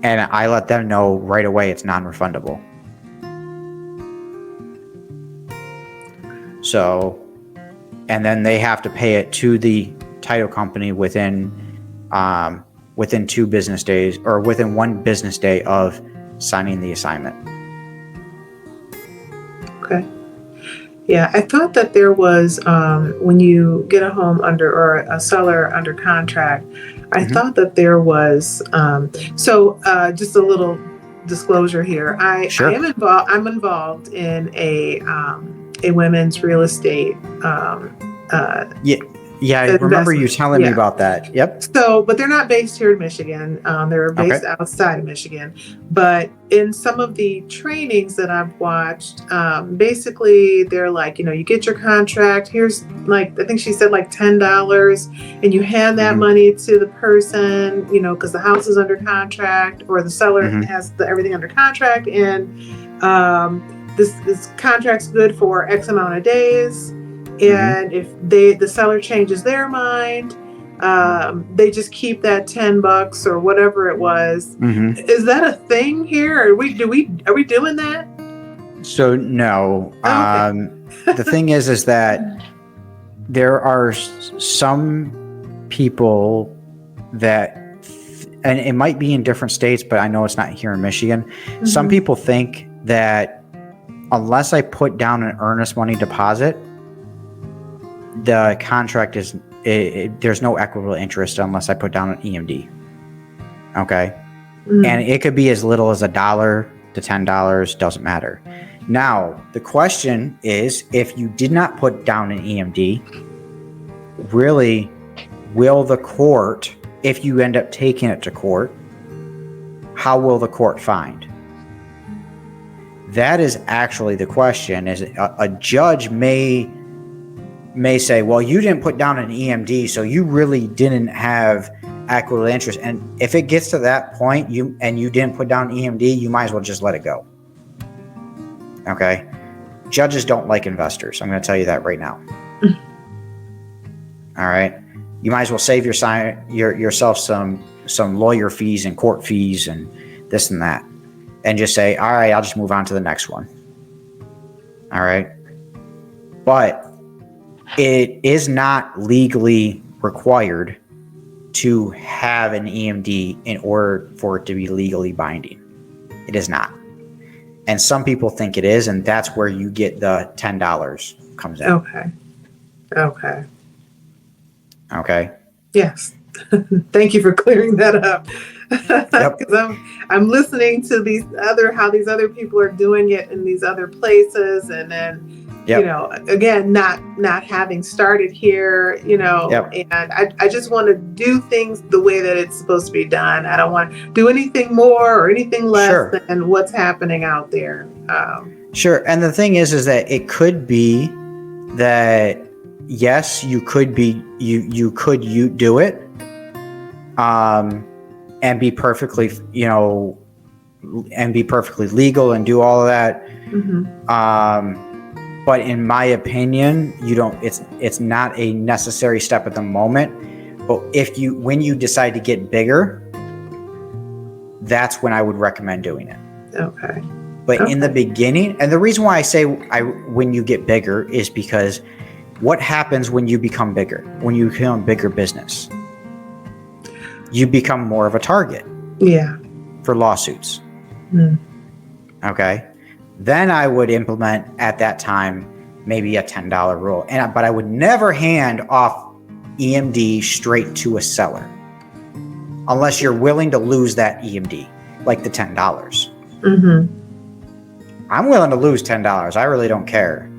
And I let them know right away it's non-refundable. So, and then they have to pay it to the title company within 2 business days, or within 1 business day of signing the assignment. Okay. Yeah, I thought that there was, when you get a home or a seller under contract, I thought that there was, just a little disclosure here. I'm involved in a women's real estate Yeah, I remember you investment. telling me Yeah. about that. Yep. So, but they're not based here in Michigan. They're based outside of Michigan. But in some of the trainings that I've watched, basically they're like, you get your contract. Here's like, I think she said like $10, and you hand that money to the person, because the house is under contract, or the seller has everything under contract, and this contract's good for X amount of days. And if the seller changes their mind, they just keep that $10 or whatever it was. Is that a thing here? Are we doing that? So no. Okay. The thing is that there are some people that, and it might be in different states, but I know it's not here in Michigan. Some people think that unless I put down an earnest money deposit, the contract is, there's no equitable interest unless I put down an EMD. Okay. And it could be as little as $1 to $10, doesn't matter. Now, the question is, if you did not put down an EMD, really, will the court, if you end up taking it to court, how will the court find? That is actually the question. Is a judge may say, well, you didn't put down an EMD, so you really didn't have equitable interest. And if it gets to that point, you didn't put down EMD, you might as well just let it go. Okay? Judges don't like investors. I'm going to tell you that right now. All right? You might as well save yourself some lawyer fees and court fees and this and that, and just say, all right, I'll just move on to the next one. All right? But it is not legally required to have an EMD in order for it to be legally binding. It is not. And some people think it is, and that's where you get the $10 comes in. Okay. Okay. Yes. Thank you for clearing that up. Yep. Because I'm listening to how these other people are doing it in these other places, and then again, not having started here, and I just want to do things the way that it's supposed to be done. I don't want to do anything more or anything less than what's happening out there. Sure. And the thing is that it could be that, yes, you could do it, and be perfectly, and be perfectly legal and do all of that. But in my opinion, it's not a necessary step at the moment. But when you decide to get bigger, that's when I would recommend doing it. Okay. But in the beginning, and the reason why I say when you get bigger is because what happens when you become bigger? When you become a bigger business, you become more of a target. Yeah. For lawsuits. Okay. Then I would implement at that time maybe a $10 rule, but I would never hand off EMD straight to a seller unless you're willing to lose that EMD, like the $10. I'm willing to lose $10. I really don't care.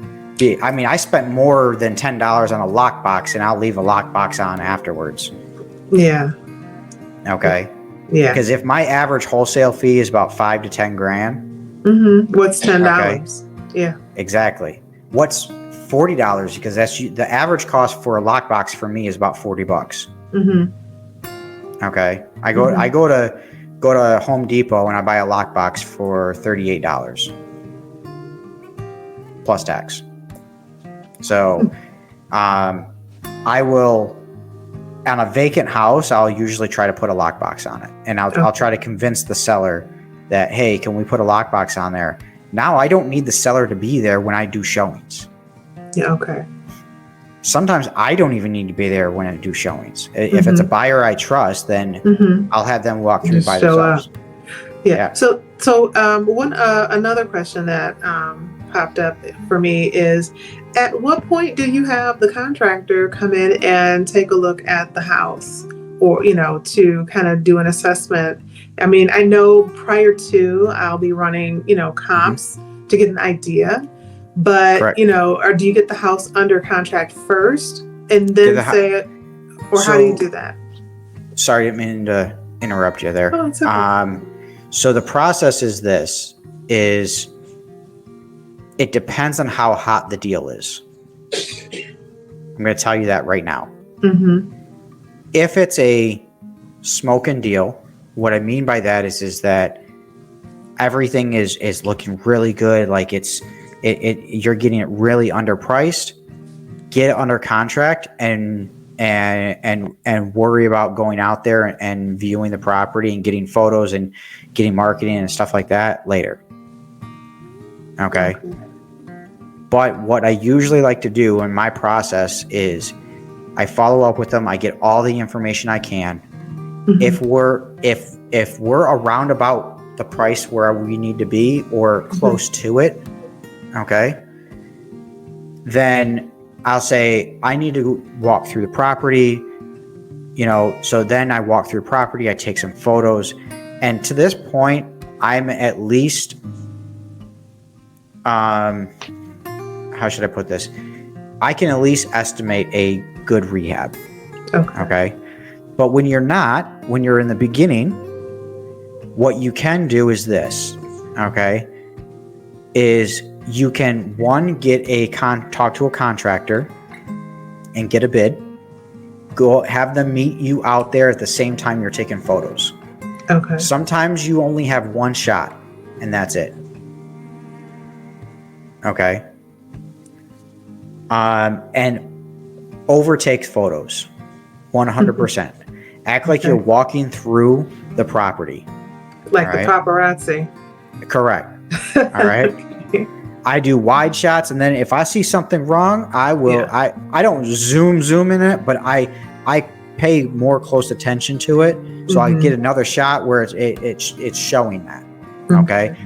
I mean, I spent more than $10 on a lockbox, and I'll leave a lockbox on afterwards. Yeah. Okay. Yeah. Because if my average wholesale fee is about $5 to $10 grand. What's $10? Okay. Yeah. Exactly. What's $40? Because that's the average cost for a lockbox for me is about $40. Okay. I go to Home Depot and I buy a lockbox for $38 plus tax. So, I will, on a vacant house, I'll usually try to put a lockbox on it, and I'll try to convince the seller that, hey, can we put a lockbox on there? Now I don't need the seller to be there when I do showings. Yeah. Okay. Sometimes I don't even need to be there when I do showings. If it's a buyer I trust, then I'll have them walk through by themselves. Yeah. So another question that popped up for me is, at what point do you have the contractor come in and take a look at the house, or to kind of do an assessment? I mean, I know prior to, I'll be running comps to get an idea, but Correct. Or do you get the house under contract first and then say, or how do you do that? Sorry, I didn't mean to interrupt you there. Oh, it's okay. So the process is this: is it depends on how hot the deal is. I'm going to tell you that right now. Mm-hmm. If it's a smoking deal, what I mean by that is that everything is looking really good, like you're getting it really underpriced. Get it under contract and worry about going out there and viewing the property and getting photos and getting marketing and stuff like that later. Okay. But what I usually like to do in my process is I follow up with them. I get all the information I can. Mm-hmm. If we're around about the price where we need to be or close to it, okay, then I'll say I need to walk through the property, so then I walk through property, I take some photos, and to this point, I'm at least, how should I put this? I can at least estimate a good rehab. Okay. But when you're in the beginning, what you can do is this, okay, is you can, get talk to a contractor and get a bid. Go have them meet you out there at the same time you're taking photos. Okay. Sometimes you only have one shot and that's it. Okay. And overtake photos 100%. Act like you're walking through the property. Like the paparazzi. Correct. All right. I do wide shots, and then if I see something wrong, I will. Yeah. I don't zoom in it, but I pay more close attention to it, so I get another shot where it's showing that. Okay,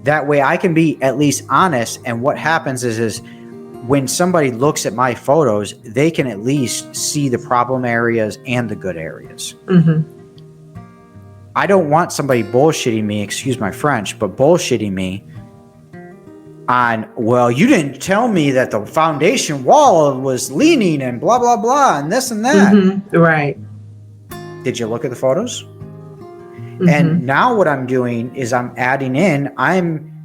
that way I can be at least honest. And what happens is when somebody looks at my photos, they can at least see the problem areas and the good areas. Mm-hmm. I don't want somebody bullshitting me, excuse my French, but bullshitting me on, well, you didn't tell me that the foundation wall was leaning and blah, blah, blah, and this and that. Mm-hmm. Right. Did you look at the photos? Mm-hmm. And now what I'm doing is I'm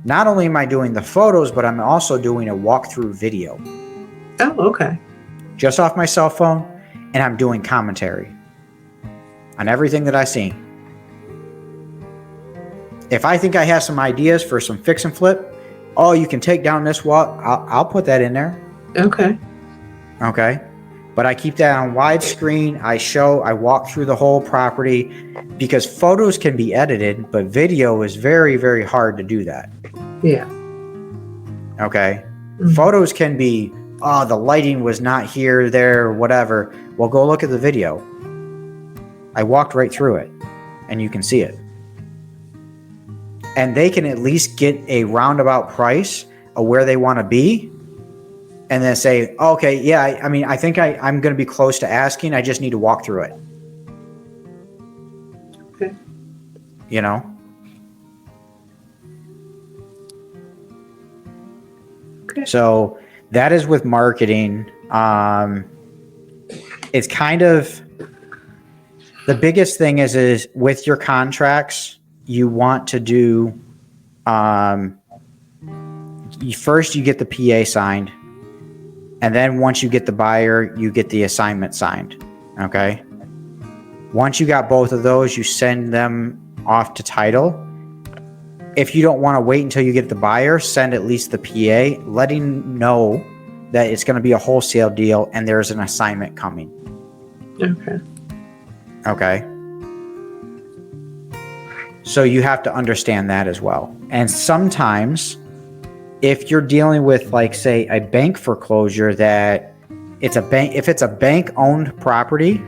not only am I doing the photos, but I'm also doing a walkthrough video. Oh, okay. Just off my cell phone, and I'm doing commentary on everything that I see. If I think I have some ideas for some fix and flip, you can take down this wall, I'll put that in there. Okay. But I keep that on widescreen. I walk through the whole property because photos can be edited, but video is very, very hard to do that. Yeah. Okay. Mm-hmm. Photos can be, the lighting was not here, there, whatever. Well, go look at the video. I walked right through it and you can see it. And they can at least get a roundabout price of where they want to be. And then say, okay, yeah, I think I'm going to be close to asking. I just need to walk through it. Okay. Okay. So that is with marketing. It's kind of the biggest thing is with your contracts, you want to do, first you get the PA signed. And then once you get the buyer, you get the assignment signed. Okay. Once you got both of those, you send them off to title. If you don't want to wait until you get the buyer, send at least the PA, letting know that it's going to be a wholesale deal and there's an assignment coming. Okay. So you have to understand that as well. And sometimes if you're dealing with, like, say, a bank foreclosure that if it's a bank owned property,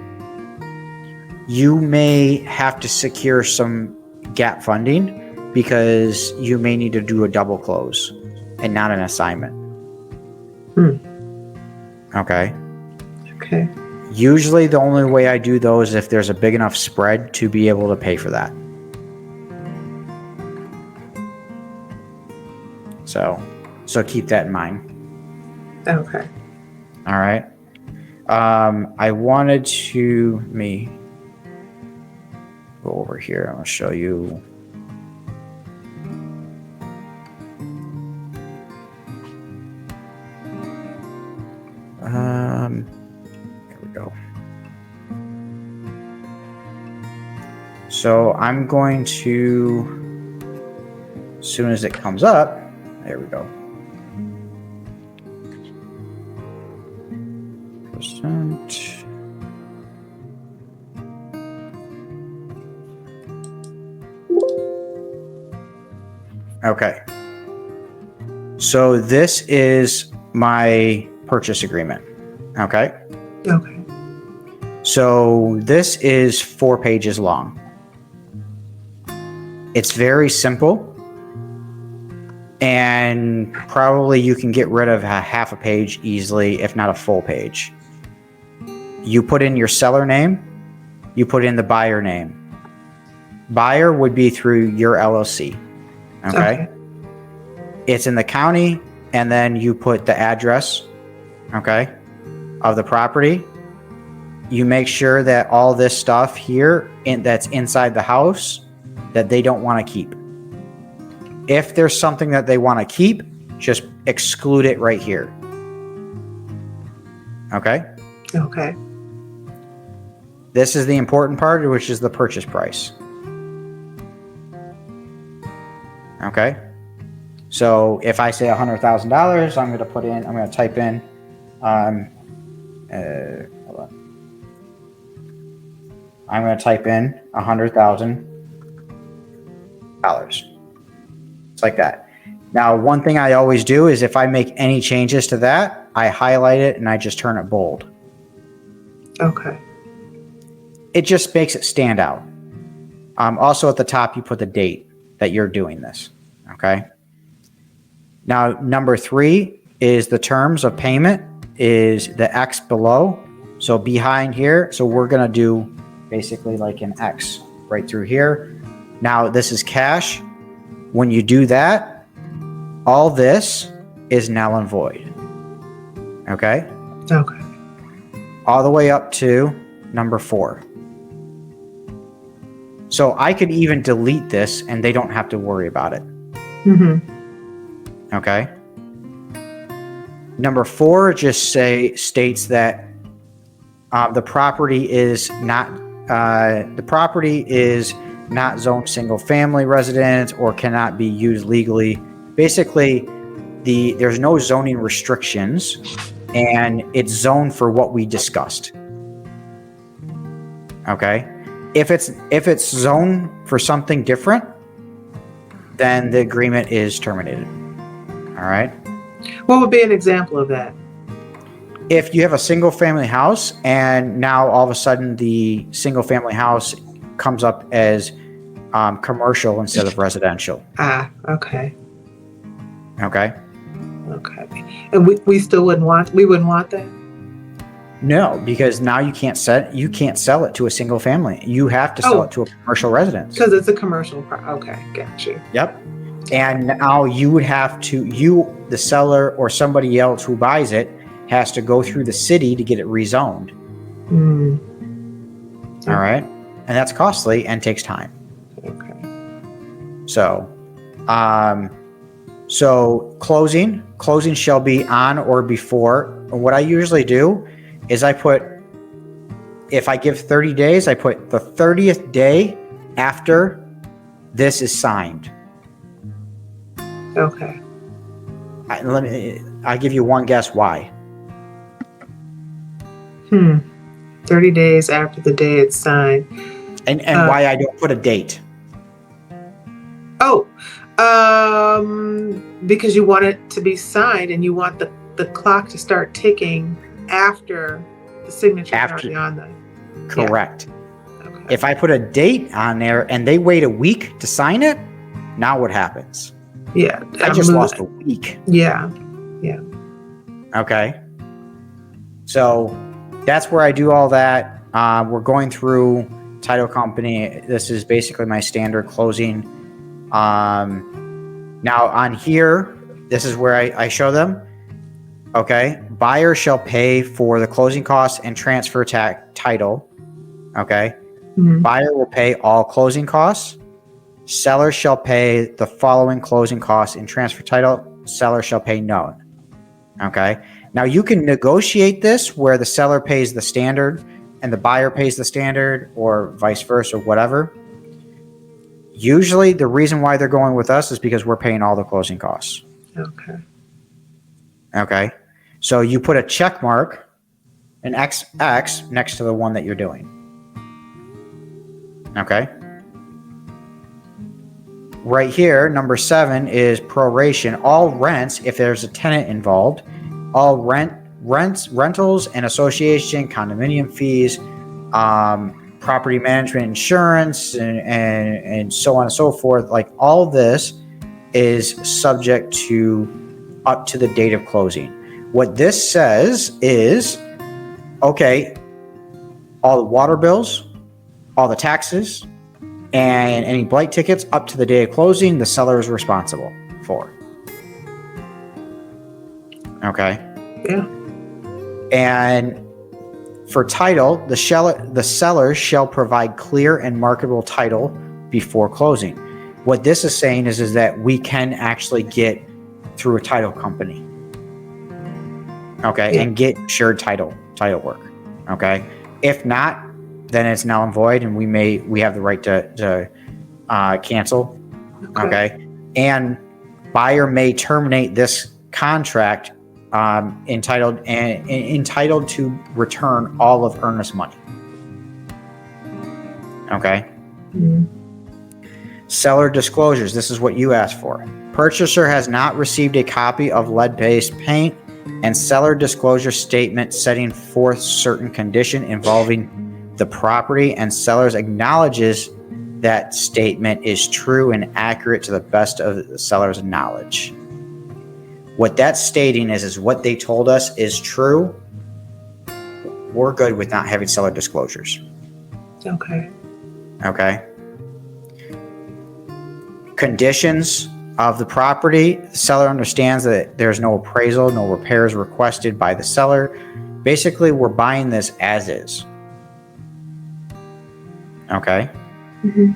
you may have to secure some gap funding because you may need to do a double close and not an assignment. Okay. Usually the only way I do those is if there's a big enough spread to be able to pay for that. So keep that in mind. Okay. All right. I wanted to, let me go over here. I'm going to show you. Here we go. So I'm going to, as soon as it comes up, there we go. Percent. Okay. So this is my purchase agreement. Okay. Okay. So this is 4 pages long. It's very simple. And probably you can get rid of a half a page easily, if not a full page. You put in your seller name. You put in the buyer name. Buyer would be through your LLC. Okay. It's in the county, and then you put the address, okay, of the property. You make sure that all this stuff here that's inside the house that they don't want to keep. If there's something that they want to keep, just exclude it right here. Okay? Okay. This is the important part, which is the purchase price. Okay? So if I say $100,000, I'm going to type in, hold on. I'm going to type in $100,000. It's like that. Now, one thing I always do is if I make any changes to that, I highlight it and I just turn it bold. Okay. It just makes it stand out. Also at the top, you put the date that you're doing this. Okay. Now, number 3 is the terms of payment is the X below. So behind here, so we're going to do basically like an X right through here. Now, this is cash. When you do that, all this is null and void. Okay? Okay. All the way up to number 4. So I could even delete this and they don't have to worry about it. Mm-hmm. Okay. Number 4 just states that the property is not zoned single family residence or cannot be used legally. Basically, there's no zoning restrictions, and it's zoned for what we discussed. Okay. If it's zoned for something different, then the agreement is terminated. All right. What would be an example of that? If you have a single family house and now all of a sudden the single family house comes up as commercial instead of residential. Okay. Okay. Okay. And we wouldn't want that? No, because now you can't sell it to a single family. You have to sell it to a commercial residence. Because it's a commercial okay, got you. Yep. And now you would have to, the seller or somebody else who buys it has to go through the city to get it rezoned. All right. And that's costly and takes time. Okay. So, closing shall be on or before. What I usually do is if I give 30 days, I put the 30th day after this is signed. Okay. I'll give you one guess why. 30 days after the day it's signed. And why I don't put a date. Because you want it to be signed and you want the clock to start ticking after the signature is already on there. Correct. Yeah. Okay. If I put a date on there and they wait a week to sign it, now what happens? Yeah. I just lost a week. Yeah. Okay. So that's where I do all that. We're going through title company. This is basically my standard closing. Now on here, this is where I show them. Okay. Buyer shall pay for the closing costs and transfer title. Okay. Mhm. Buyer will pay all closing costs. Seller shall pay the following closing costs and transfer title. Seller shall pay none. Okay. Now you can negotiate this where the seller pays the standard and the buyer pays the standard, or vice versa, or whatever. Usually the reason why they're going with us is because we're paying all the closing costs. Okay. Okay. So you put a check mark, an XX next to the one that you're doing. Okay. Right here, number 7 is proration. All rents, if there's a tenant involved, all rentals and association, condominium fees, property management insurance, and so on and so forth. Like all this is subject to up to the date of closing. What this says is, okay, all the water bills, all the taxes, and any blight tickets up to the day of closing, the seller is responsible for. Okay. Yeah. And for title, the seller shall provide clear and marketable title before closing. What this is saying is that we can actually get through a title company. Okay. Yeah. And get insured title work. Okay. If not, then it's null and void, and we have the right to cancel. Okay. And buyer may terminate this contract entitled to return all of earnest money. Okay. Mhm. Seller disclosures. This is what you asked for. Purchaser has not received a copy of lead-based paint and seller disclosure statement setting forth certain condition involving the property, and sellers acknowledges that statement is true and accurate to the best of the seller's knowledge. What that's stating is what they told us is true. We're good with not having seller disclosures. Okay. Okay. Conditions of the property. The seller understands that there's no appraisal, no repairs requested by the seller. Basically, we're buying this as is. Okay. Mhm.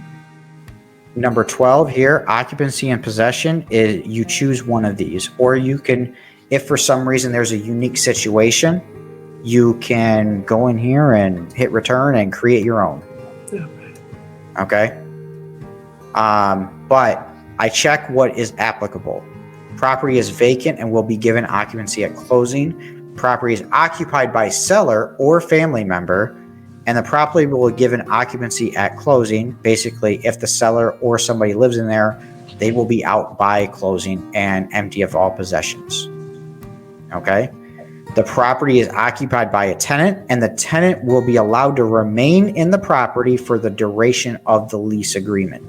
Number 12 here, occupancy and possession, is you choose one of these, or you can, if for some reason there's a unique situation, you can go in here and hit return and create your own. Okay. But I check what is applicable. Property is vacant and will be given occupancy at closing. Property is occupied by seller or family member, and the property will be given occupancy at closing. Basically, if the seller or somebody lives in there, they will be out by closing and empty of all possessions. Okay. The property is occupied by a tenant, and the tenant will be allowed to remain in the property for the duration of the lease agreement.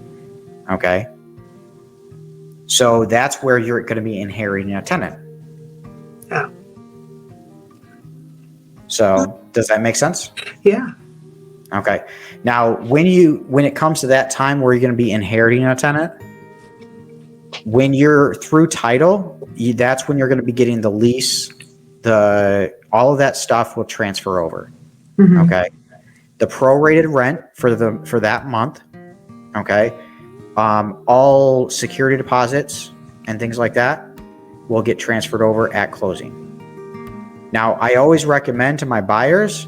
Okay. So that's where you're going to be inheriting a tenant. Yeah. So does that make sense? Yeah. Okay. Now, when it comes to that time where you're going to be inheriting a tenant, when you're through title, that's when you're going to be getting the lease, all of that stuff will transfer over. Mhm. Okay. The prorated rent for that month. Okay. All security deposits and things like that will get transferred over at closing. Now, I always recommend to my buyers,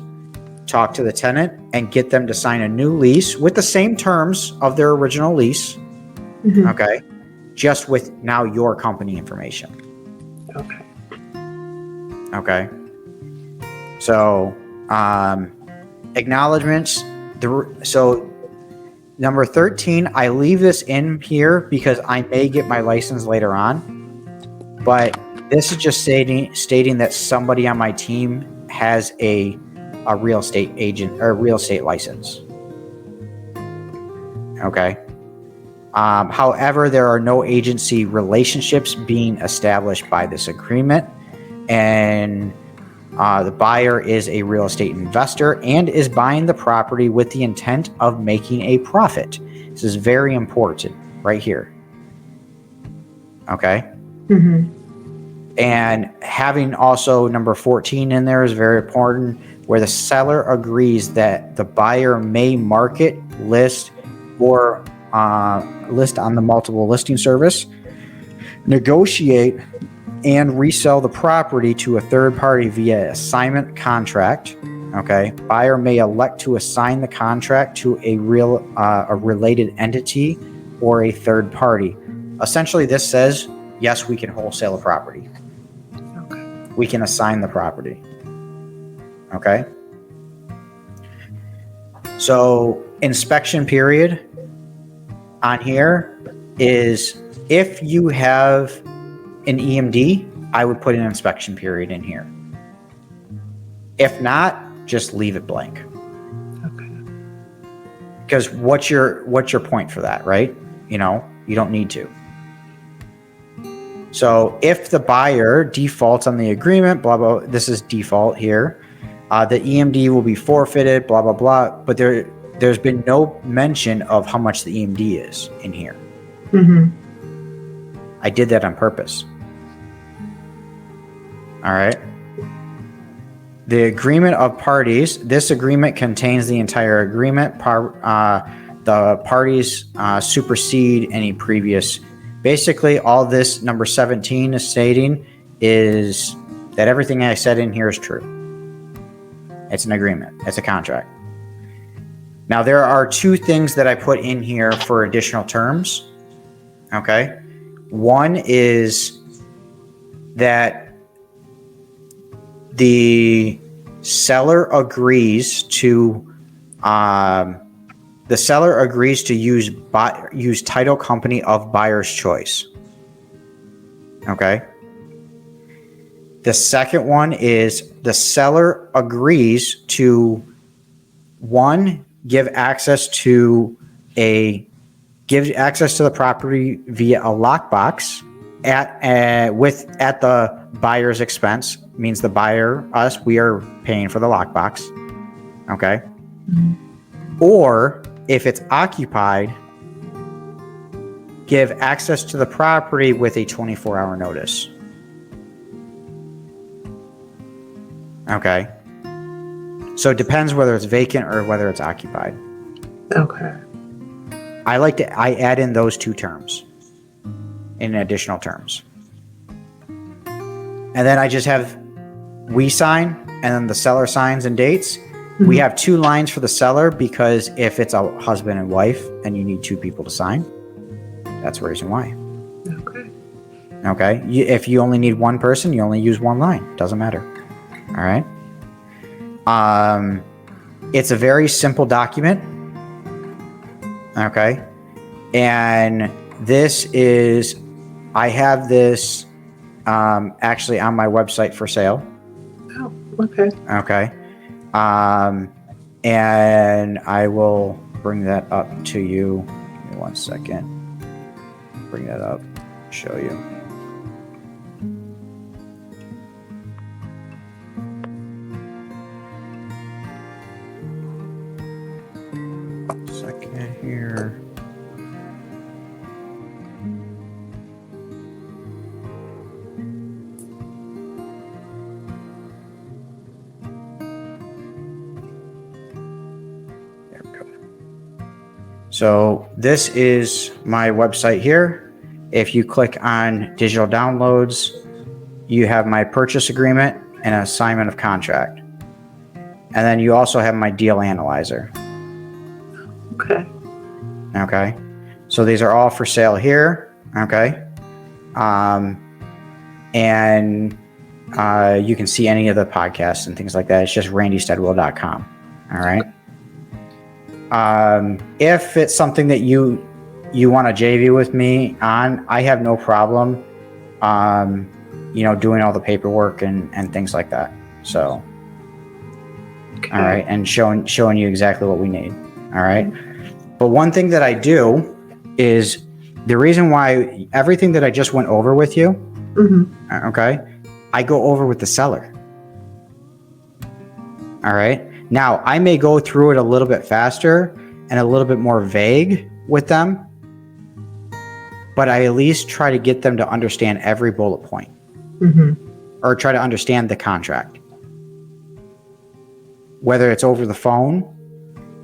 talk to the tenant and get them to sign a new lease with the same terms of their original lease. Mhm. Okay. Just with now your company information. Okay. Okay. So, acknowledgements. So number 13, I leave this in here because I may get my license later on, but this is just stating that somebody on my team has a real estate agent or real estate license. Okay. However, there are no agency relationships being established by this agreement, and the buyer is a real estate investor and is buying the property with the intent of making a profit. This is very important right here. Okay. Mhm. And having also number 14 in there is very important, where the seller agrees that the buyer may market, list, or list on the multiple listing service, negotiate, and resell the property to a third party via assignment contract. Okay. Buyer may elect to assign the contract to a related entity or a third party. Essentially, this says, yes, we can wholesale a property. Okay. We can assign the property. Okay. So inspection period on here is, if you have an EMD, I would put an inspection period in here. If not, just leave it blank. Okay. Because what's your point for that, right? You don't need to. So if the buyer defaults on the agreement, blah, blah, this is default here. The EMD will be forfeited, blah, blah, blah. But there's been no mention of how much the EMD is in here. Mm-hmm. I did that on purpose. All right. The agreement of parties. This agreement contains the entire agreement. The parties supersede any previous. Basically, all this number 17 is stating is that everything I said in here is true. It's an agreement. It's a contract. Now, there are two things that I put in here for additional terms. Okay. One is that the seller agrees to use title company of buyer's choice. Okay. The second one is the seller agrees to, one, give access to the property via a lockbox at the buyer's expense. Means the buyer, us, we are paying for the lockbox. Okay. Mm-hmm. Or if it's occupied, give access to the property with a 24-hour notice. Okay. So it depends whether it's vacant or whether it's occupied. Okay. I add in those two terms in additional terms. And then I just have we sign and then the seller signs and dates. Mm-hmm. We have two lines for the seller because if it's a husband and wife and you need two people to sign, that's the reason why. Okay. Okay. If you only need one person, you only use one line. Doesn't matter. All right. It's a very simple document. Okay. And I have this actually on my website for sale. Oh, okay. Okay. And I will bring that up to you. Give me 1 second. Bring that up, show you. Second here. So this is my website here. If you click on digital downloads, you have my purchase agreement and assignment of contract. And then you also have my deal analyzer. Okay. Okay. So these are all for sale here. Okay. And you can see any of the podcasts and things like that. It's just randystedwell.com. All right. If it's something that you want to JV with me on, I have no problem, doing all the paperwork and things like that. So, okay. All right. And showing you exactly what we need. All right. But one thing that I do is the reason why everything that I just went over with you. Mm-hmm. Okay. I go over with the seller. All right. Now, I may go through it a little bit faster and a little bit more vague with them, but I at least try to get them to understand every bullet point. Mm-hmm. or try to understand the contract. Whether it's over the phone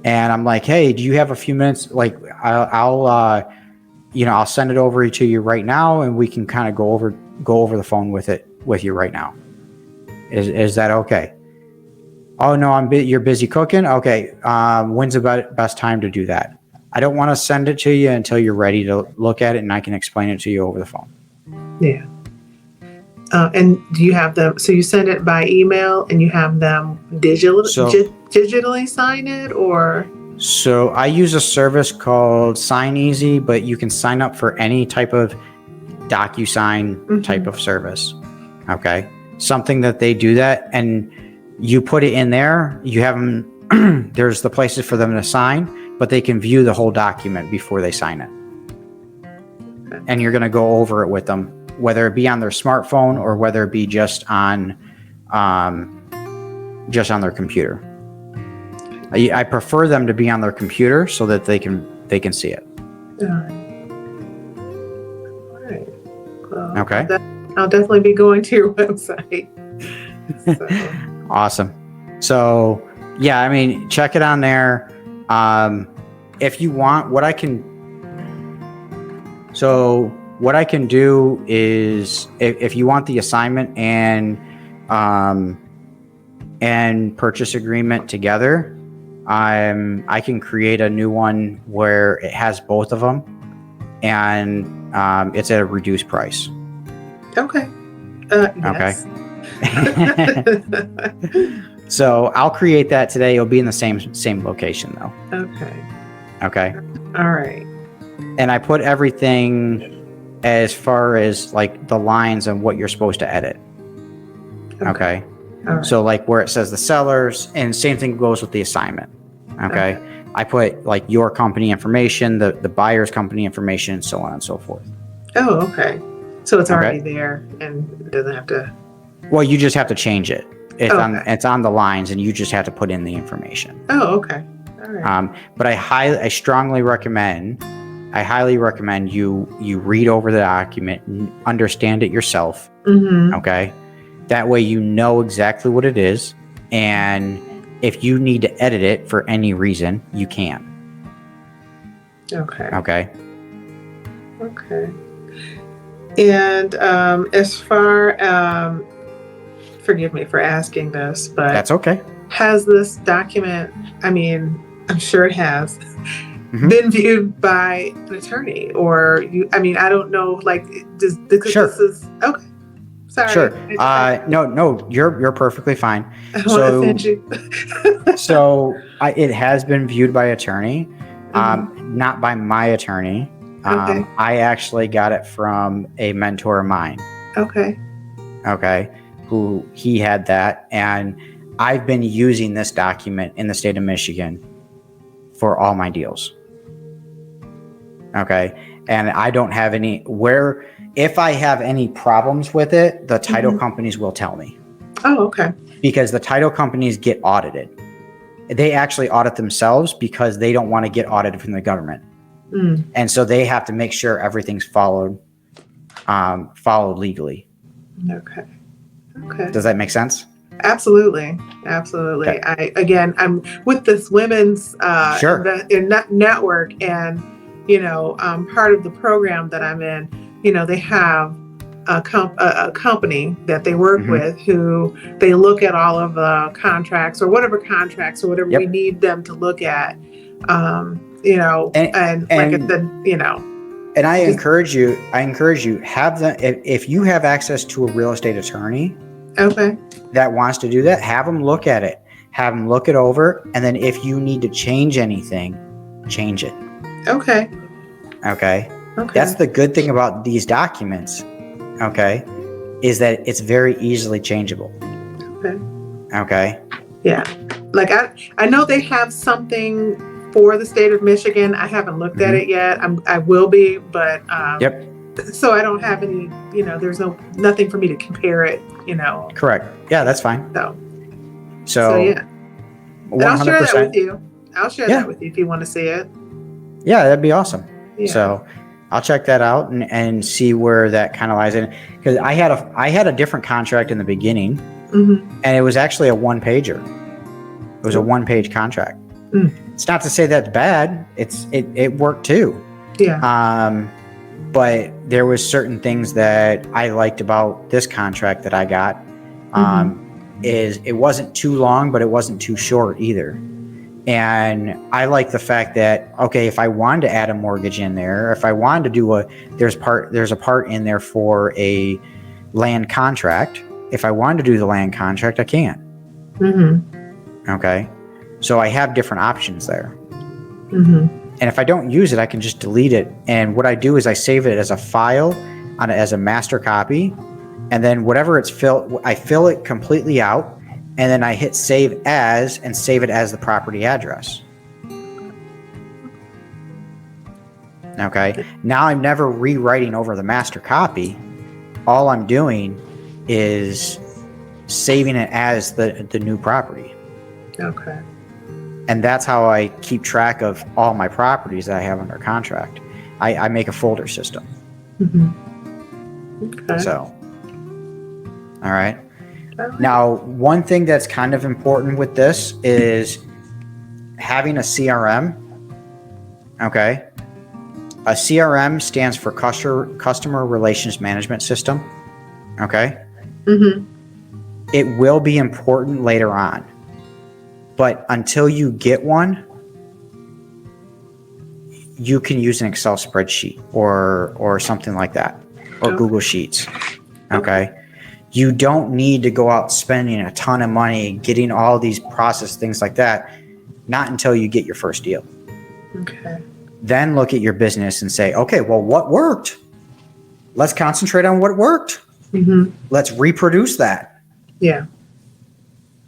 and I'm like, hey, do you have a few minutes? Like I'll send it over to you right now and we can kind of go over the phone with you right now. Is that okay? Oh no, you're busy cooking. Okay. When's the best time to do that? I don't want to send it to you until you're ready to look at it and I can explain it to you over the phone. Yeah. And do you have them? So you send it by email and you have them digitally sign it, or? So I use a service called Sign Easy, but you can sign up for any type of DocuSign type of service. Okay. Something that they do that and you put it in there, you have them, there's the places for them to sign, but they can view the whole document before they sign it. Okay. And you're going to go over it with them, whether it be on their smartphone or whether it be just on their computer. I prefer them to be on their computer so that they can see it. All right. Well, Okay. I'll definitely be going to your website. So. Awesome. So yeah, I mean, check it on there. If you want, what I can do is if you want the assignment and purchase agreement together, I can create a new one where it has both of them and it's at a reduced price. Okay. Yes. Okay. So I'll create that today. It'll be in the same location though. Okay. All right. And I put everything as far as like the lines and what you're supposed to edit. Okay. All right. So like where it says the sellers, and same thing goes with the assignment. Okay. I put like your company information, the buyer's company information, and so on and so forth. Oh, okay. So it's already there and it doesn't have to. Well, you just have to change it. It's on the lines and you just have to put in the information. Oh, okay. All right. But I highly recommend you read over the document and understand it yourself. Mm-hmm. Okay. That way you know exactly what it is. And if you need to edit it for any reason, you can. Okay. Okay. Okay. And as far, forgive me for asking this, but That's okay. has this document, I mean, I'm sure it has, been viewed by an attorney or you, I mean, I don't know, like, because Sure. this is, okay. Sorry. Sure. No, you're perfectly fine. I don't want to offend you. So it has been viewed by attorney, not by my attorney. Okay. I actually got it from a mentor of mine. Okay. Who he had that, and I've been using this document in the state of Michigan for all my deals. Okay. And I don't have if I have any problems with it, the title companies will tell me. Oh, okay. Because the title companies get audited. They actually audit themselves because they don't want to get audited from the government. And so they have to make sure everything's followed legally. Okay. Does that make sense? Absolutely. Okay. I'm with this women's network, and part of the program that I'm in, they have a company that they work with who they look at all of the contracts or whatever we need them to look at. And like I said, And I encourage you, have them, if you have access to a real estate attorney that wants to do that, have them look at it, have them look it over. And then if you need to change anything, change it. Okay. That's the good thing about these documents. Is that it's very easily changeable. Okay. Yeah. Like I know they have something for the state of Michigan. I haven't looked at it yet. I will be, but so I don't have any, there's nothing for me to compare it, Correct. Yeah, that's fine. So yeah. 100%. I'll share that with you. I'll share that with you if you want to see it. Yeah, that'd be awesome. Yeah. So I'll check that out and see where that kind of lies in. Because I had a different contract in the beginning, and it was actually a one-pager. It was a one-page contract. It's not to say that's bad. It worked too. Yeah. But there was certain things that I liked about this contract that I got. Is it wasn't too long, but it wasn't too short either. And I like the fact that, okay, if I wanted to add a mortgage in there, if I wanted to do there's a part in there for a land contract. If I wanted to do the land contract, I can. Okay. So I have different options there. And if I don't use it, I can just delete it. And what I do is I save it as a file as a master copy. And then whatever it's filled, I fill it completely out. And then I hit save as and save it as the property address. Okay. Now I'm never rewriting over the master copy. All I'm doing is saving it as the new property. Okay. And that's how I keep track of all my properties that I have under contract. I make a folder system. Okay. So, all right. Now, one thing that's kind of important with this is having a CRM. Okay. A CRM stands for Customer Relations Management System. Okay. It will be important later on. But until you get one, you can use an Excel spreadsheet or something like that, or Google Sheets. Okay. You don't need to go out spending a ton of money getting all these process things like that. Not until you get your first deal. Okay. Then look at your business and say, okay, well, what worked? Let's concentrate on what worked. Let's reproduce that. Yeah.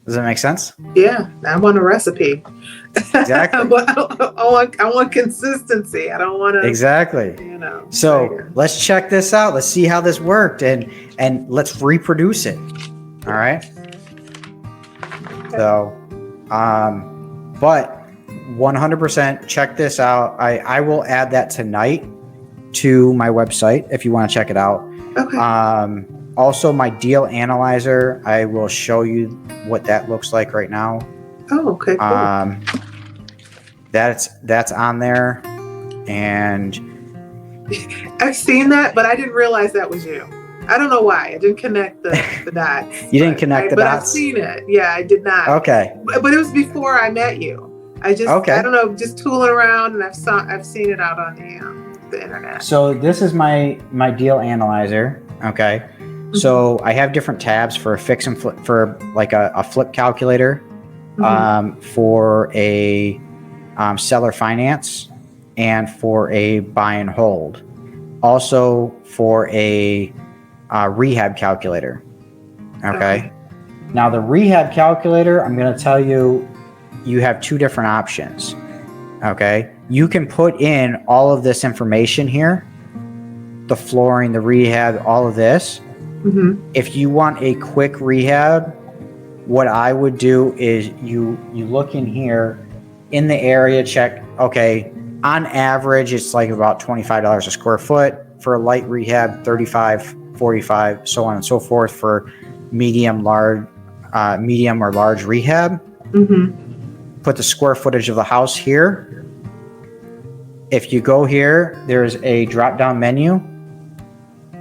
Does that make sense? Yeah. I want a recipe. Exactly. I want consistency. I don't want to. Exactly. You know. So let's check this out. Let's see how this worked and let's reproduce it. All right. So, but 100% check this out. I will add that tonight to my website if you want to check it out. Okay. Also, my deal analyzer, I will show you what that looks like right now. Oh, okay. Cool. That's on there, and I've seen that, but I didn't realize that was you. I don't know why. I didn't connect the dots. You didn't connect the but dots? I've seen it. Yeah, I did not. Okay. But it was before I met you. I don't know, just tooling around, and I've seen it out on the internet. So this is my deal analyzer. Okay. So I have different tabs for a fix and flip, for like a flip calculator, for a seller finance, and for a buy and hold. Also for a rehab calculator. Okay. Now the rehab calculator, I'm going to tell you, you have two different options. Okay. You can put in all of this information here, the flooring, the rehab, all of this. If you want a quick rehab, what I would do is you look in here in the area, check, okay, on average, it's like about $25 a square foot. For a light rehab, $35, $45, so on and so forth. For medium or large rehab, put the square footage of the house here. If you go here, there's a drop-down menu.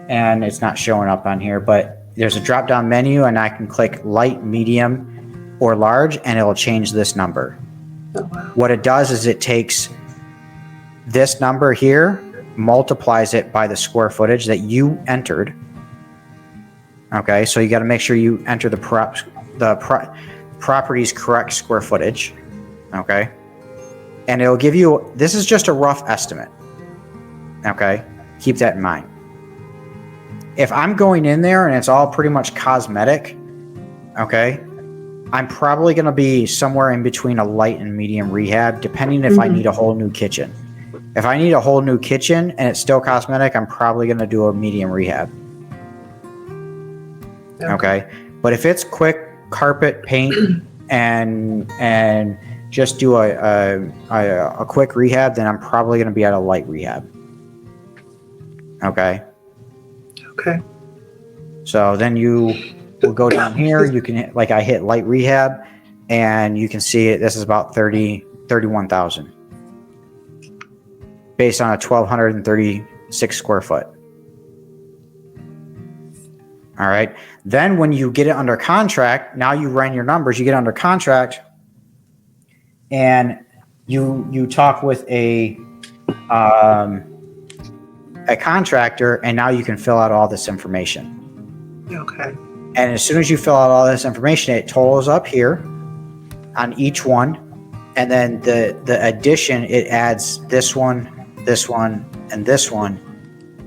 And it's not showing up on here, but there's a drop down menu and I can click light, medium, or large, and it'll change this number. Oh, wow. What it does is it takes this number here, multiplies it by the square footage that you entered. Okay, so you got to make sure you enter the property's correct square footage. Okay, and it'll give you, this is just a rough estimate. Okay, keep that in mind. If I'm going in there and it's all pretty much cosmetic, okay, I'm probably going to be somewhere in between a light and medium rehab, depending if I need a whole new kitchen. If I need a whole new kitchen and it's still cosmetic, I'm probably going to do a medium rehab. Okay. But if it's quick carpet paint and just do a quick rehab, then I'm probably going to be at a light rehab. Okay. Okay. So then you will go down here. You can hit, like I hit light rehab, and you can see it. This is about 31,000 based on a 1,236 square foot. All right. Then when you get it under contract, now you run your numbers, you get under contract, and you talk with a contractor, and now you can fill out all this information. Okay. And as soon as you fill out all this information, it totals up here on each one. And then the addition, it adds this one, and this one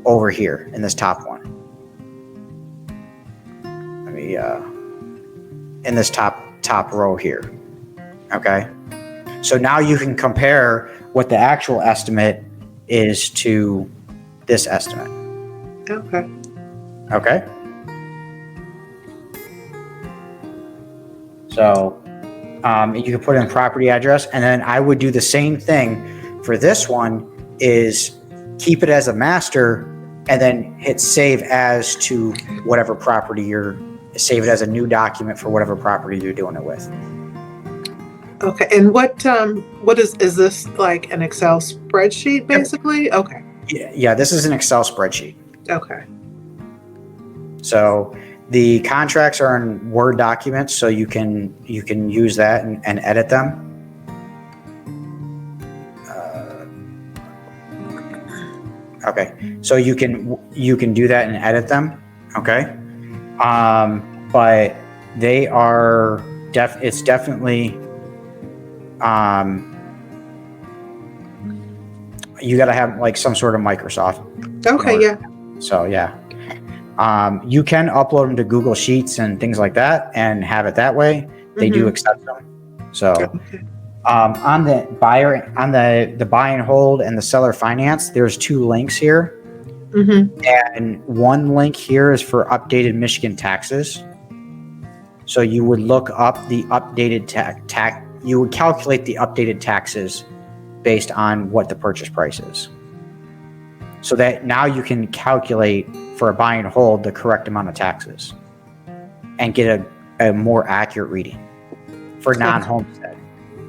over here in this top one. Let me, in this top row here. Okay. So now you can compare what the actual estimate is to this estimate. Okay. Okay. So you can put in property address, and then I would do the same thing for this one, is keep it as a master and then hit save as to whatever property save it as a new document for whatever property you're doing it with. Okay. And what is this, like an Excel spreadsheet basically? Okay. Yeah, this is an Excel spreadsheet. Okay. So the contracts are in Word documents, so you can use that and edit them. Okay, so you can do that and edit them. Okay, but they are it's definitely you got to have like some sort of Microsoft. Okay. Word. Yeah. So yeah. You can upload them to Google Sheets and things like that and have it that way. They do accept them. So on the buyer, on the buy and hold and the seller finance, there's 2 links here. And one link here is for updated Michigan taxes. So you would look up the updated you would calculate the updated taxes based on what the purchase price is. So that now you can calculate for a buy and hold the correct amount of taxes and get a more accurate reading for non-homestead.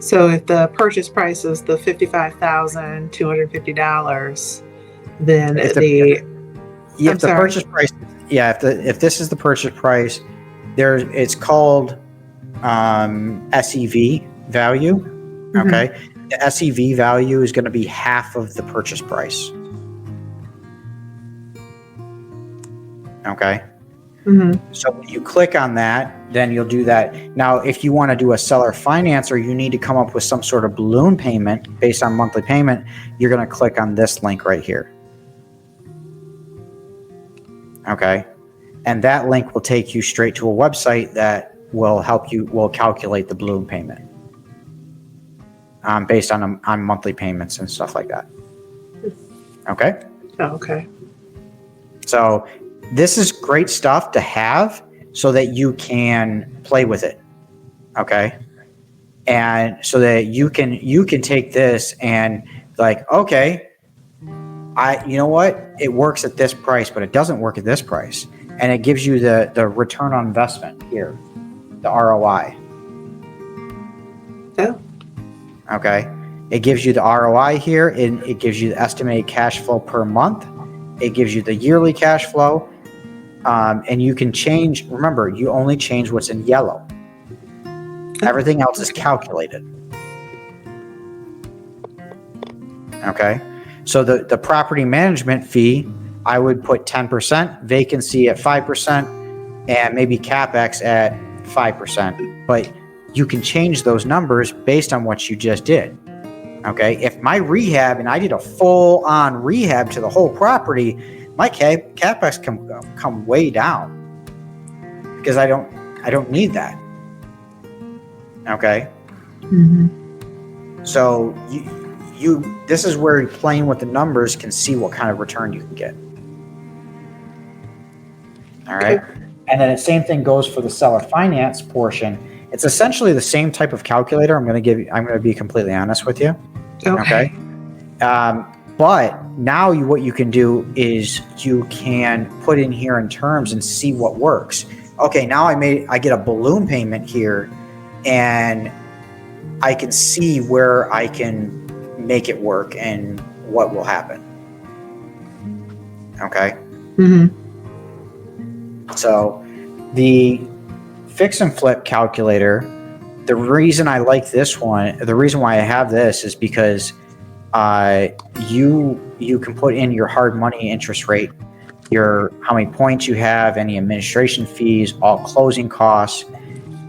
So if the purchase price is the $55,250, then If this is the purchase price, it's called SEV value. Okay, the SEV value is going to be half of the purchase price. Okay. So when you click on that, then you'll do that. Now, if you want to do a seller finance, or you need to come up with some sort of balloon payment based on monthly payment, you're going to click on this link right here. Okay. And that link will take you straight to a website that will calculate the balloon payment based on monthly payments and stuff like that. Okay. Okay. So this is great stuff to have so that you can play with it. Okay. And so that you can take this and like, okay, you know what? It works at this price, but it doesn't work at this price. And it gives you the return on investment here, the ROI. Oh. Okay. It gives you the ROI here, and it gives you the estimated cash flow per month. It gives you the yearly cash flow. And you can change, remember, you only change what's in yellow. Everything else is calculated. Okay. So the property management fee, I would put 10%, vacancy at 5%, and maybe CapEx at 5%. But you can change those numbers based on what you just did. Okay. If my rehab, and I did a full on rehab to the whole property, my CapEx can come way down because I don't need that. Okay. So this is where playing with the numbers can see what kind of return you can get. All right. And then the same thing goes for the seller finance portion. It's essentially the same type of calculator. I'm going to be completely honest with you. Okay. But now what you can do is you can put in here in terms and see what works. Okay, now I get a balloon payment here, and I can see where I can make it work and what will happen. Okay. So the fix and flip calculator, the reason I like this one, the reason why I have this is because you can put in your hard money interest rate, how many points you have, any administration fees, all closing costs,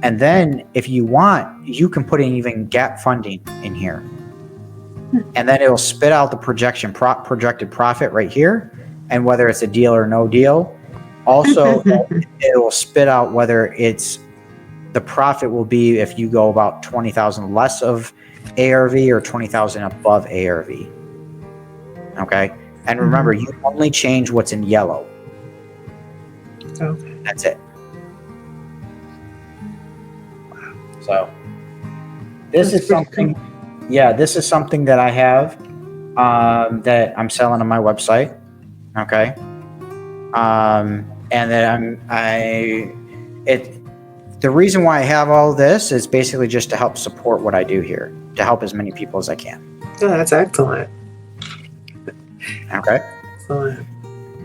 and then if you want, you can put in even gap funding in here, and then it'll spit out the projected profit right here, and whether it's a deal or no deal. Also, it will spit out whether the profit will be if you go about 20,000 less of ARV or 20,000 above ARV. Okay. And remember, you only change what's in yellow. Okay. That's it. So this is something, this is something that I have, that I'm selling on my website. Okay. And then the reason why I have all this is basically just to help support what I do here, to help as many people as I can. Oh, that's excellent. Okay. Excellent.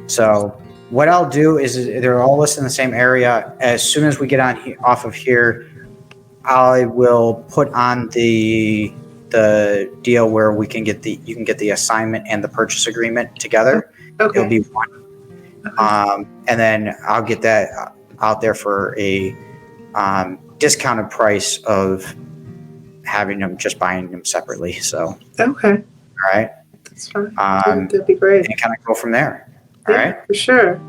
So what I'll do is they're all listed in the same area. As soon as we get off of here, I will put on the deal where you can get the assignment and the purchase agreement together. Okay. It'll be one. And then I'll get that out there for a discounted price of having them, just buying them separately. So, okay. All right. That's fine. That'd be great. And kind of go from there. All right. For sure.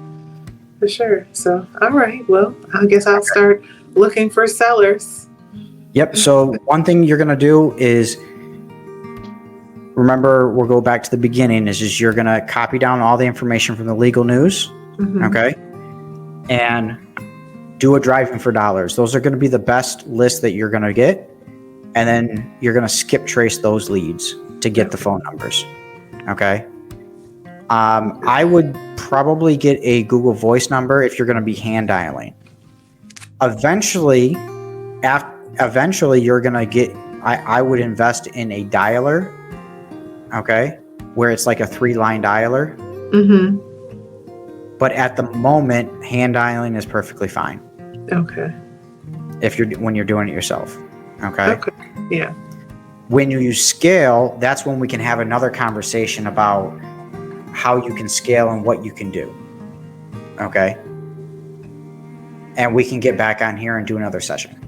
For sure. So, all right. Well, I guess I'll start looking for sellers. Yep. So one thing you're going to do is, remember, we'll go back to the beginning, is you're going to copy down all the information from the legal news. Okay. And do a driving for dollars. Those are going to be the best list that you're going to get. And then you're going to skip trace those leads to get the phone numbers. Okay. I would probably get a Google Voice number if you're going to be hand dialing. Eventually you're going to get, I would invest in a dialer. Okay. Where it's like a 3-line dialer. But at the moment, hand dialing is perfectly fine. Okay. When you're doing it yourself. Okay. Yeah. When you scale, that's when we can have another conversation about how you can scale and what you can do. Okay. And we can get back on here and do another session.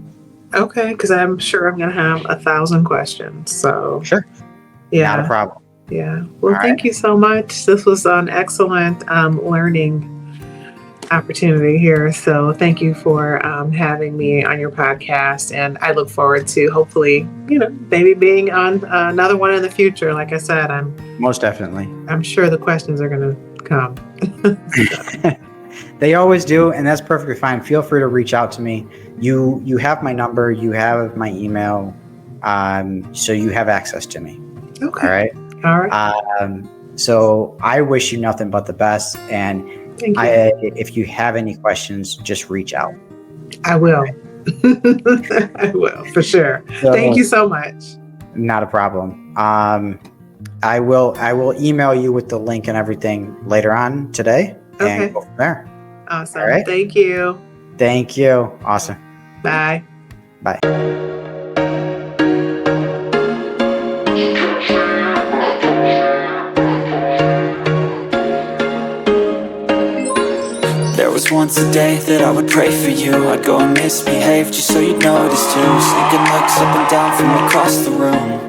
Okay. Because I'm sure I'm going to have 1,000 questions. So. Sure. Yeah. Not a problem. Yeah. Well, thank you so much. This was an excellent learning opportunity here. So thank you for having me on your podcast. And I look forward to hopefully, maybe being on another one in the future. Like I said, most definitely. I'm sure the questions are going to come. They always do. And that's perfectly fine. Feel free to reach out to me. You have my number. You have my email. So you have access to me. Okay. All right. All right. So I wish you nothing but the best. And thank you. If you have any questions, just reach out. I will. I will, for sure. So, thank you so much. Not a problem. I will email you with the link and everything later on today and go from there. Awesome. All right. Thank you. Thank you. Awesome. Bye. Bye. There was once a day that I would pray for you. I'd go and misbehave just so you'd notice too. Sneaking looks up and down from across the room.